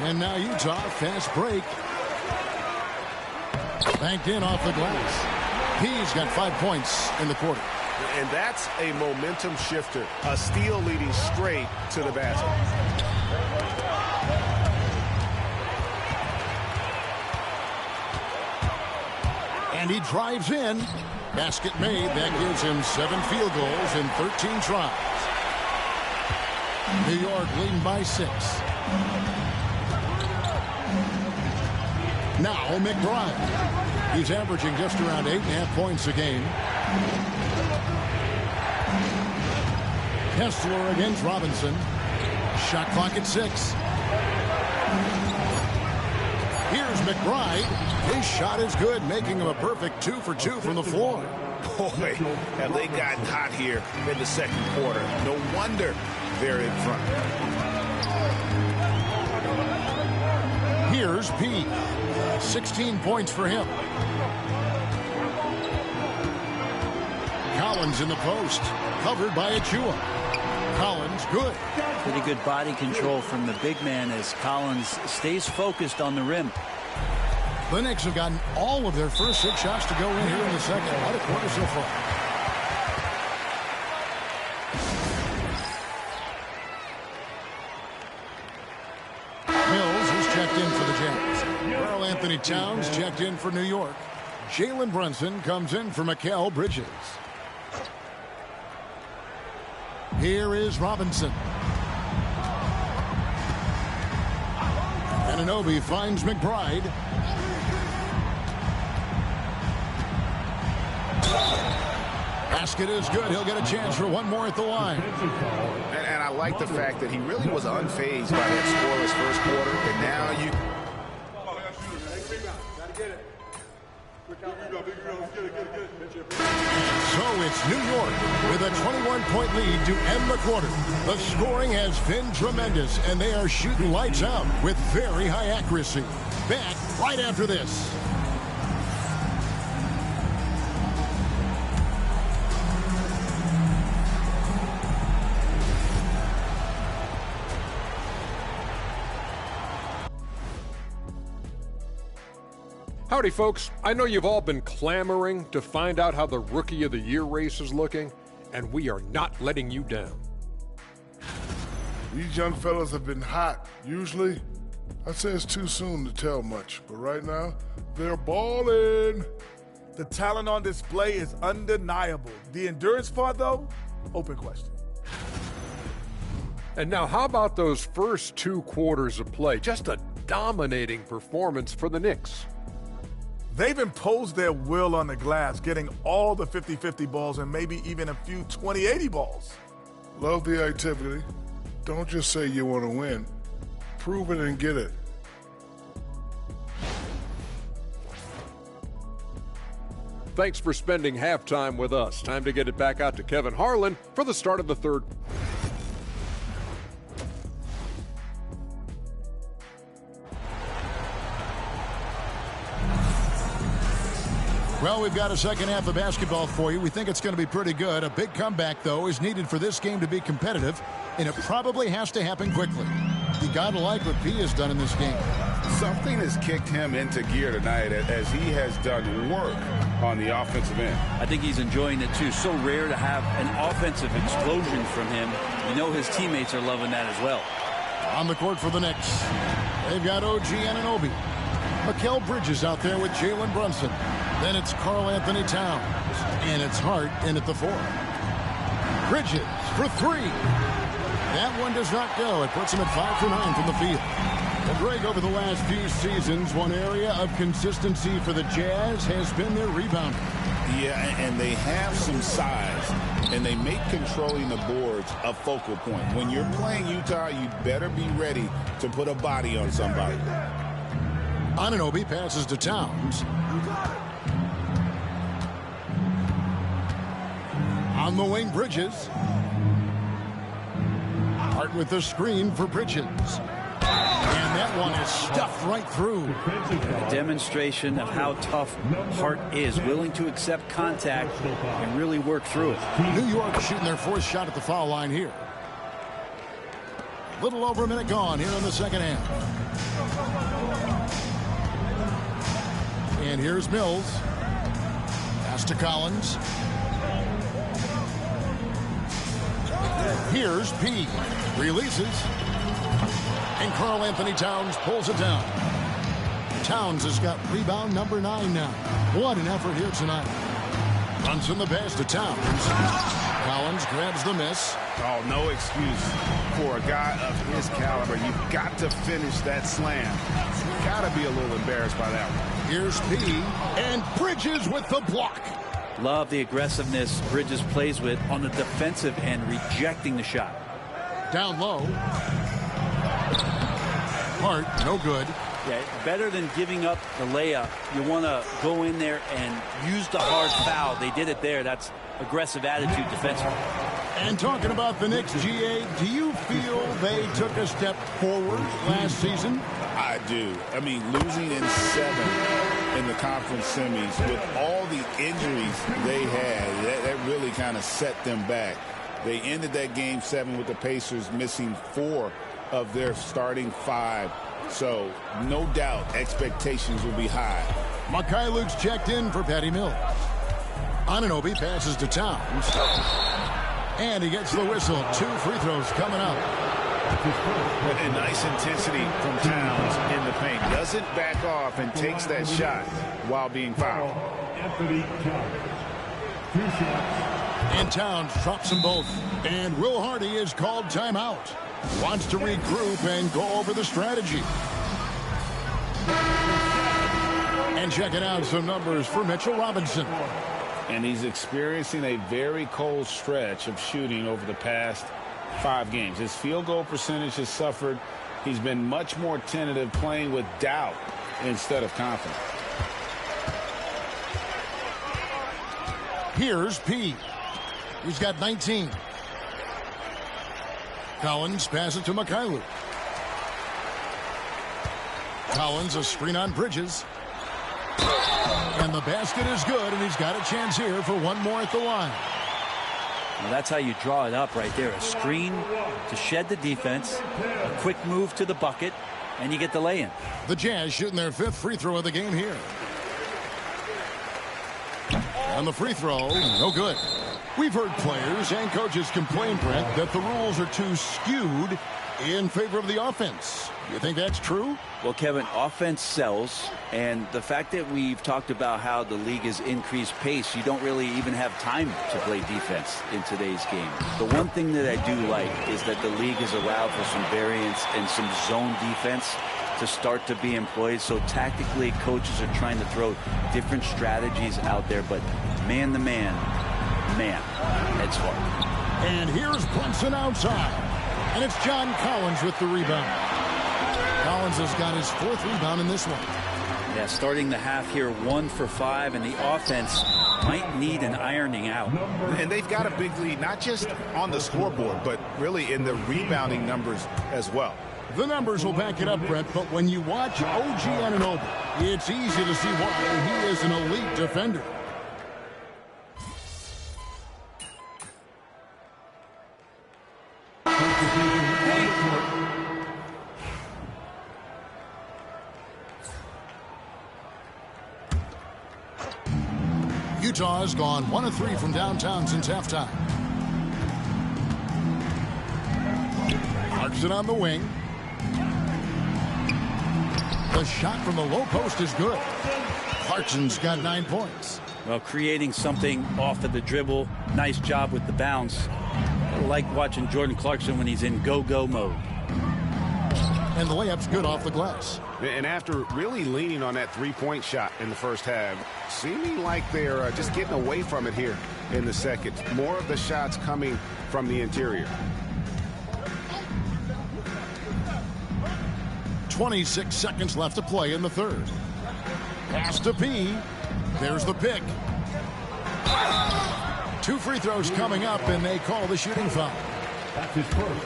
And now Utah, fast break. Banked in off the glass. He's got 5 points in the quarter. And that's a momentum shifter. A steal leading straight to the basket. And he drives in. Basket made. That gives him 7 field goals in 13 tries. New York leading by 6. Now McBride. He's averaging just around 8.5 points a game. Kessler against Robinson. Shot clock at 6. Here's McBride. His shot is good, making him a perfect 2 for 2 from the floor. Boy, have they gotten hot here in the second quarter. No wonder they're in front. Here's P. 16 points for him. Collins in the post. Covered by Achua. Collins, good. Pretty good body control from the big man as Collins stays focused on the rim. The Knicks have gotten all of their first 6 shots to go in here in the second. What a quarter so far. Mills is checked in for the Jazz. Karl Anthony Towns checked in for New York. Jalen Brunson comes in for Mikal Bridges. Here is Robinson. Anunoby finds McBride. Basket is good. He'll get a chance for one more at the line. And I like the fact that he really was unfazed by that scoreless first quarter. And now you... So it's New York with a 21-point lead to end the quarter. The scoring has been tremendous, and they are shooting lights out with very high accuracy. Back right after this. Howdy, folks. I know you've all been clamoring to find out how the Rookie of the Year race is looking, and we are not letting you down. These young fellas have been hot. Usually, I'd say it's too soon to tell much, but right now, they're balling. The talent on display is undeniable. The endurance part, though, open question. And now, how about those first 2 quarters of play? Just a dominating performance for the Knicks. They've imposed their will on the glass, getting all the 50-50 balls and maybe even a few 20-80 balls. Love the activity. Don't just say you want to win. Prove it and get it. Thanks for spending halftime with us. Time to get it back out to Kevin Harlan for the start of the third. Well, we've got a second half of basketball for you. We think it's going to be pretty good. A big comeback, though, is needed for this game to be competitive, and it probably has to happen quickly. You got to like what P has done in this game. Something has kicked him into gear tonight as he has done work on the offensive end. I think he's enjoying it, too. So rare to have an offensive explosion from him. You know his teammates are loving that as well. On the court for the Knicks, they've got OG Anunoby. Mikal Bridges out there with Jalen Brunson. Then it's Karl Anthony Towns. And it's Hart in at the 4. Bridges for 3. That one does not go. It puts him at 5 for 9 from the field. Well, Greg, over the last few seasons, one area of consistency for the Jazz has been their rebounding. Yeah, and they have some size. and they make controlling the boards a focal point. When you're playing Utah, you better be ready to put a body on somebody. Anunoby passes to Towns. On the wing, Bridges. Hart with the screen for Bridges. And that one is stuffed right through. A demonstration of how tough Hart is, willing to accept contact and really work through it. New York shooting their fourth shot at the foul line here. A little over a minute gone here in the second half. And here's Mills. Pass to Collins. Here's P. Releases. And Karl Anthony Towns pulls it down. Towns has got rebound number 9 now. What an effort here tonight. Runs in the pass to Towns. Collins grabs the miss. Oh, no excuse for a guy of his caliber. You've got to finish that slam. You've got to be a little embarrassed by that one. Here's P. And Bridges with the block. Love the aggressiveness Bridges plays with on the defensive end, rejecting the shot. Down low. Hart, no good. Yeah, better than giving up the layup. You want to go in there and use the hard foul. They did it there. That's aggressive attitude defensively. And talking about the Knicks, GA, do you feel they took a step forward last season? I do. I mean, losing in 7 in the conference semis with all the injuries they had, that really kind of set them back. They ended that game 7 with the Pacers missing 4 of their starting 5. So, no doubt, expectations will be high. Luke's checked in for Patty Mills. Anunoby passes to Towns. And he gets the whistle. 2 free throws coming up. And nice intensity from Towns in the paint. Doesn't back off and takes that shot while being fouled. And Towns drops them both. And Will Hardy is called timeout. Wants to regroup and go over the strategy. And checking out some numbers for Mitchell Robinson. And he's experiencing a very cold stretch of shooting over the past 5 games. His field goal percentage has suffered. He's been much more tentative, playing with doubt instead of confidence. Here's P. He's got 19. Collins passes to Mikhailuk. Collins a screen on Bridges. And the basket is good, and he's got a chance here for one more at the line. Well, that's how you draw it up right there. A screen to shed the defense, a quick move to the bucket, and you get the lay-in. The Jazz shooting their 5th free throw of the game here. On the free throw, no good. We've heard players and coaches complain, Brent, that the rules are too skewed in favor of the offense. You think that's true? Well, Kevin, offense sells, and the fact that we've talked about how the league has increased pace, you don't really even have time to play defense in today's game. The one thing that I do like is that the league has allowed for some variance and some zone defense to start to be employed. So tactically, coaches are trying to throw different strategies out there, but man-to-man, it's hard. And here's Brunson outside. And it's John Collins with the rebound. Collins has got his 4th rebound in this one. Yeah, starting the half here 1 for 5, and the offense might need an ironing out. And they've got a big lead, not just on the scoreboard, but really in the rebounding numbers as well. The numbers will back it up, Brent, but when you watch OG Anunoby, it's easy to see why he is an elite defender. Utah has gone 1 of 3 from downtown since halftime. Clarkson on the wing. The shot from the low post is good. Clarkson's got 9 points. Well, creating something off of the dribble. Nice job with the bounce. I like watching Jordan Clarkson when he's in go-go mode. And the layup's good off the glass. And after really leaning on that three-point shot in the first half, seeming like they're just getting away from it here in the second. More of the shots coming from the interior. 26 seconds left to play in the third. Pass to P. There's the pick. 2 free throws coming up, and they call the shooting foul.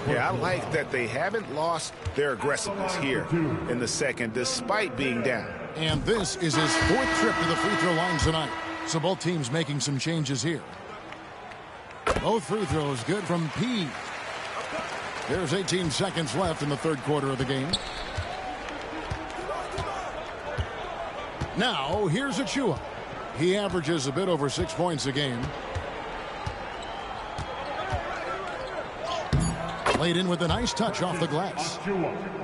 Yeah, I like that they haven't lost their aggressiveness here in the second, despite being down. And this is his 4th trip to the free throw line tonight. So both teams making some changes here. Both free throws good from P. There's 18 seconds left in the third quarter of the game. Now, here's Achua. He averages a bit over 6 points a game. Laid in with a nice touch off the glass.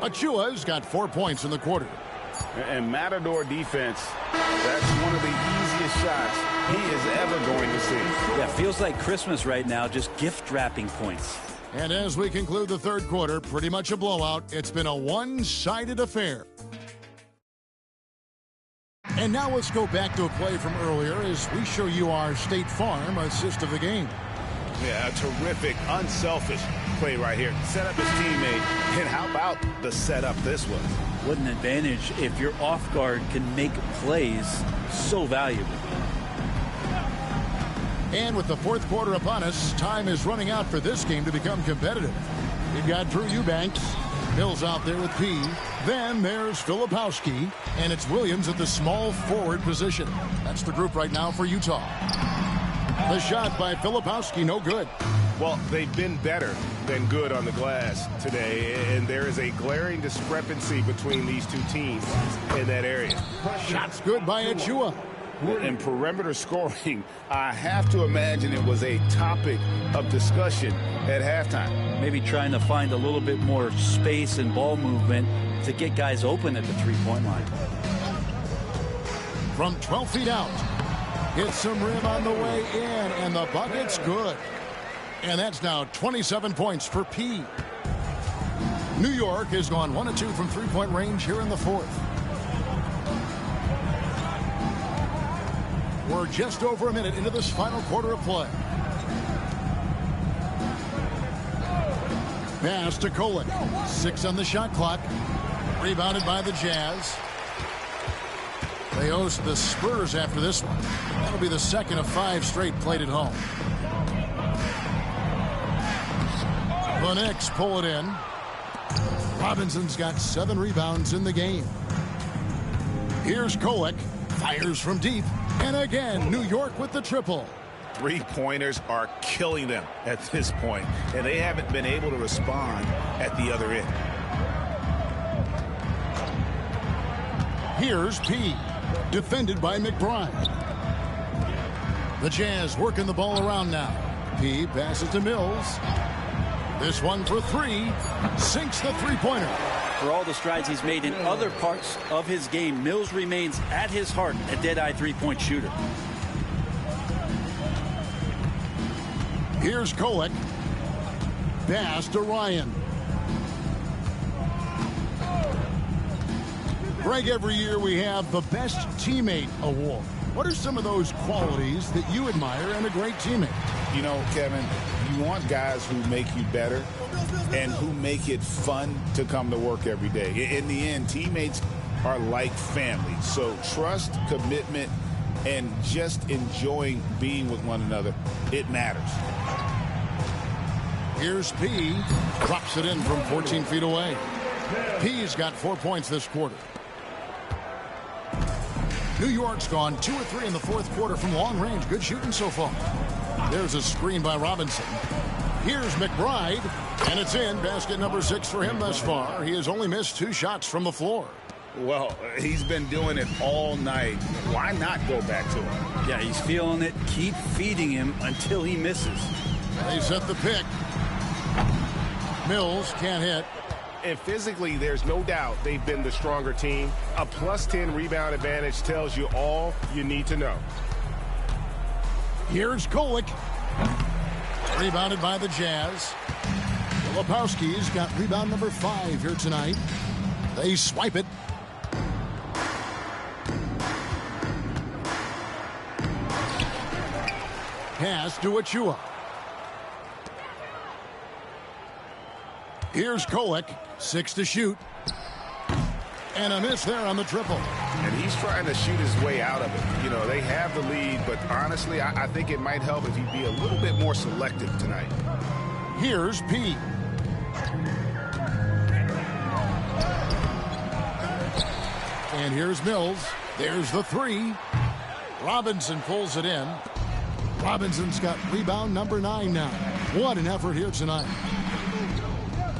Achua's got 4 points in the quarter. And Matador defense, that's one of the easiest shots he is ever going to see. Yeah, feels like Christmas right now, just gift wrapping points. And as we conclude the third quarter, pretty much a blowout. It's been a one-sided affair. And now let's go back to a play from earlier as we show you our State Farm assist of the game. Yeah, a terrific, unselfish play right here. Set up his teammate. And how about the setup this was? What an advantage if your off guard can make plays so valuable. And with the fourth quarter upon us, time is running out for this game to become competitive. We've got Drew Eubanks. Mills out there with P. Then there's Filipowski. And it's Williams at the small forward position. That's the group right now for Utah. The shot by Filipowski, no good. Well, they've been better than good on the glass today, and there is a glaring discrepancy between these two teams in that area. Shots good by Achua. In perimeter scoring, I have to imagine it was a topic of discussion at halftime. Maybe trying to find a little bit more space and ball movement to get guys open at the three-point line. From 12 feet out. Hits some rim on the way in, and the bucket's good. And that's now 27 points for P. New York has gone 1 of 2 from three-point range here in the fourth. We're just over a minute into this final quarter of play. Pass to Kolek. 6 on the shot clock. Rebounded by the Jazz. They host the Spurs after this one. That'll be the second of 5 straight played at home. The Knicks pull it in. Robinson's got 7 rebounds in the game. Here's Kolek. Fires from deep. And again, New York with the triple. Three-pointers are killing them at this point, and they haven't been able to respond at the other end. Here's P. Defended by McBride. The Jazz working the ball around now. P passes to Mills. This one for 3. Sinks the three-pointer. For all the strides he's made in other parts of his game, Mills remains at his heart a dead-eye three-point shooter. Here's Kolek. Pass to Ryan. Greg, every year we have the Best Teammate Award. What are some of those qualities that you admire in a great teammate? You know, Kevin, you want guys who make you better and who make it fun to come to work every day. In the end, teammates are like family. So trust, commitment, and just enjoying being with one another, it matters. Here's P. Drops it in from 14 feet away. P's got 4 points this quarter. New York's gone 2 or 3 in the fourth quarter from long range. Good shooting so far. There's a screen by Robinson. Here's McBride, and it's in. Basket number 6 for him thus far. He has only missed 2 shots from the floor. Well, he's been doing it all night. Why not go back to him? Yeah, he's feeling it. Keep feeding him until he misses. They set the pick. Mills can't hit. And physically, there's no doubt they've been the stronger team. A +10 rebound advantage tells you all you need to know. Here's Kolek. Rebounded by the Jazz. Filipowski's got rebound number 5 here tonight. They swipe it. Pass to Achua. Here's Kolek, 6 to shoot. And a miss there on the triple. And he's trying to shoot his way out of it. You know, they have the lead, but honestly, I think it might help if he'd be a little bit more selective tonight. Here's P. And here's Mills. There's the 3. Robinson pulls it in. Robinson's got rebound number 9 now. What an effort here tonight.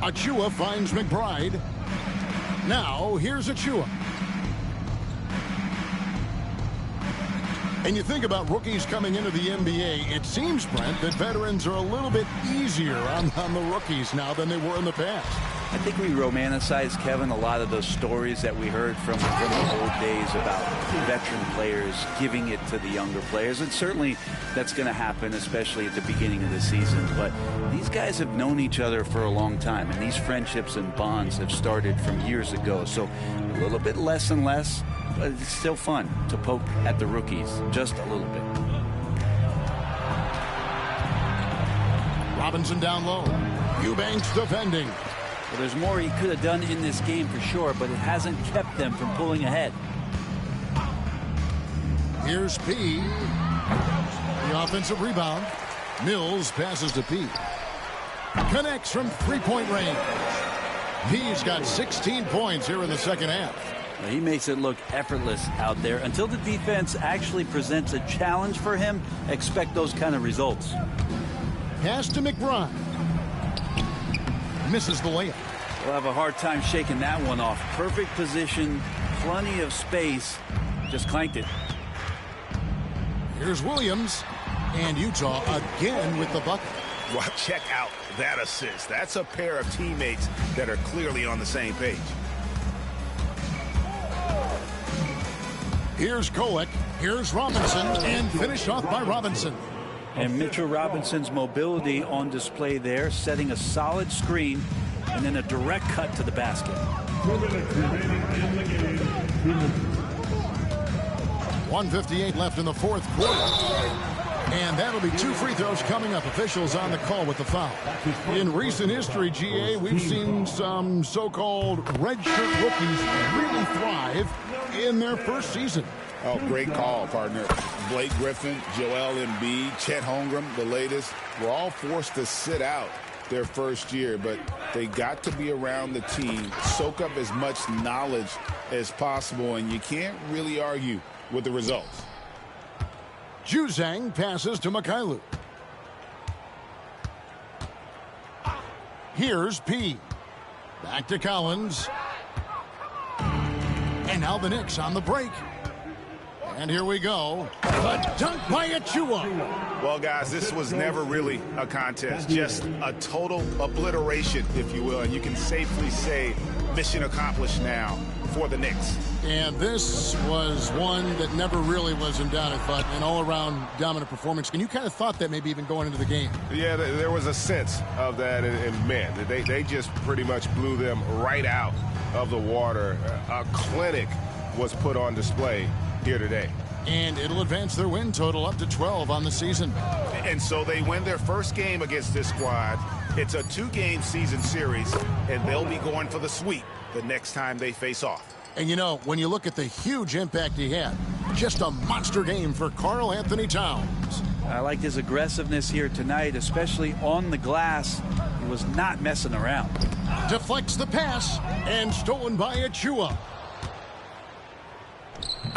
Achua finds McBride. Now, here's Achua. And you think about rookies coming into the NBA, it seems, Brent, that veterans are a little bit easier on the rookies now than they were in the past. I think we romanticize, Kevin, a lot of those stories that we heard from the old days about veteran players giving it to the younger players. And certainly that's going to happen, especially at the beginning of the season. But these guys have known each other for a long time, and these friendships and bonds have started from years ago. So a little bit less and less, but it's still fun to poke at the rookies just a little bit. Robinson down low. Eubanks defending. Well, there's more he could have done in this game for sure, but it hasn't kept them from pulling ahead. Here's P. The offensive rebound. Mills passes to P. Connects from three-point range. P's got 16 points here in the second half. Well, he makes it look effortless out there. Until the defense actually presents a challenge for him, expect those kind of results. Pass to McBride. Misses the layup. We'll have a hard time shaking that one off. Perfect position, plenty of space. Just clanked it. Here's Williams. And Utah again with the bucket. Well, check out that assist. That's a pair of teammates that are clearly on the same page. Here's Kolek. Here's Robinson. And finished off by Robinson. And Mitchell Robinson's mobility on display there, setting a solid screen and then a direct cut to the basket. 1:58 left in the fourth quarter. And that'll be 2 free throws coming up. Officials on the call with the foul. In recent history, GA, we've seen some so-called redshirt rookies really thrive in their first season. Oh, great call, partner. Blake Griffin, Joel Embiid, Chet Holmgren, the latest, were all forced to sit out their first year, but they got to be around the team, soak up as much knowledge as possible, and you can't really argue with the results. Juzang passes to Mikhailuk. Here's P. Back to Collins. And now the Knicks on the break. And here we go. The dunk by Achua. Well, guys, this was never really a contest. Just a total obliteration, if you will. And you can safely say mission accomplished now for the Knicks. And this was one that never really was in doubt, I thought, an all-around dominant performance. And you kind of thought that maybe even going into the game. Yeah, there was a sense of that. And man, they just pretty much blew them right out of the water. A clinic was put on display here today. And it'll advance their win total up to 12 on the season. And so they win their first game against this squad. It's a 2-game season series, and they'll be going for the sweep the next time they face off. And you know, when you look at the huge impact he had, just a monster game for Karl Anthony Towns. I liked his aggressiveness here tonight, especially on the glass. He was not messing around. Deflects the pass, and stolen by Achua.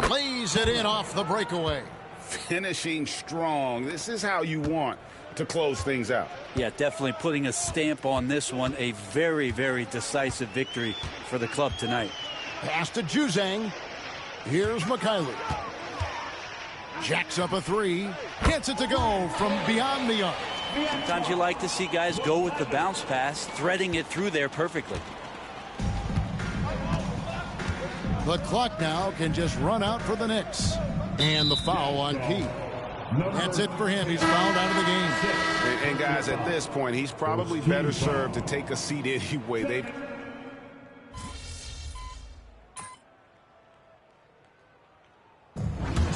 Lays it in off the breakaway. Finishing strong. This is how you want to close things out. Yeah, definitely putting a stamp on this one. A very, very decisive victory for the club tonight. Pass to Juzang. Here's Mikhailuk. Jacks up a 3. Gets it to go from beyond the arc. Sometimes you like to see guys go with the bounce pass, threading it through there perfectly. The clock now can just run out for the Knicks. And the foul on P. That's it for him. He's fouled out of the game. And guys, at this point, he's probably better served to take a seat anyway.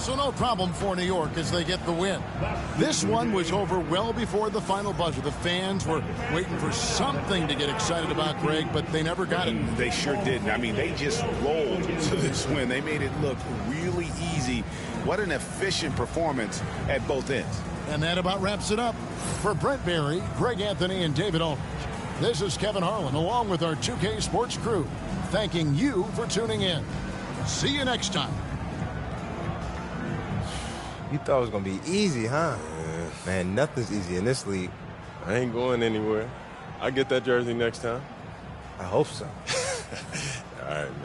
So no problem for New York as they get the win. This one was over well before the final buzzer. The fans were waiting for something to get excited about, Greg, but they never got it. They sure didn't. I mean, they just rolled to this win. They made it look really easy. What an efficient performance at both ends. And that about wraps it up. For Brent Barry, Greg Anthony, and David Aldridge, this is Kevin Harlan along with our 2K Sports crew, thanking you for tuning in. See you next time. You thought it was going to be easy, huh? Man, nothing's easy in this league. I ain't going anywhere. I'll get that jersey next time. I hope so. All right, man.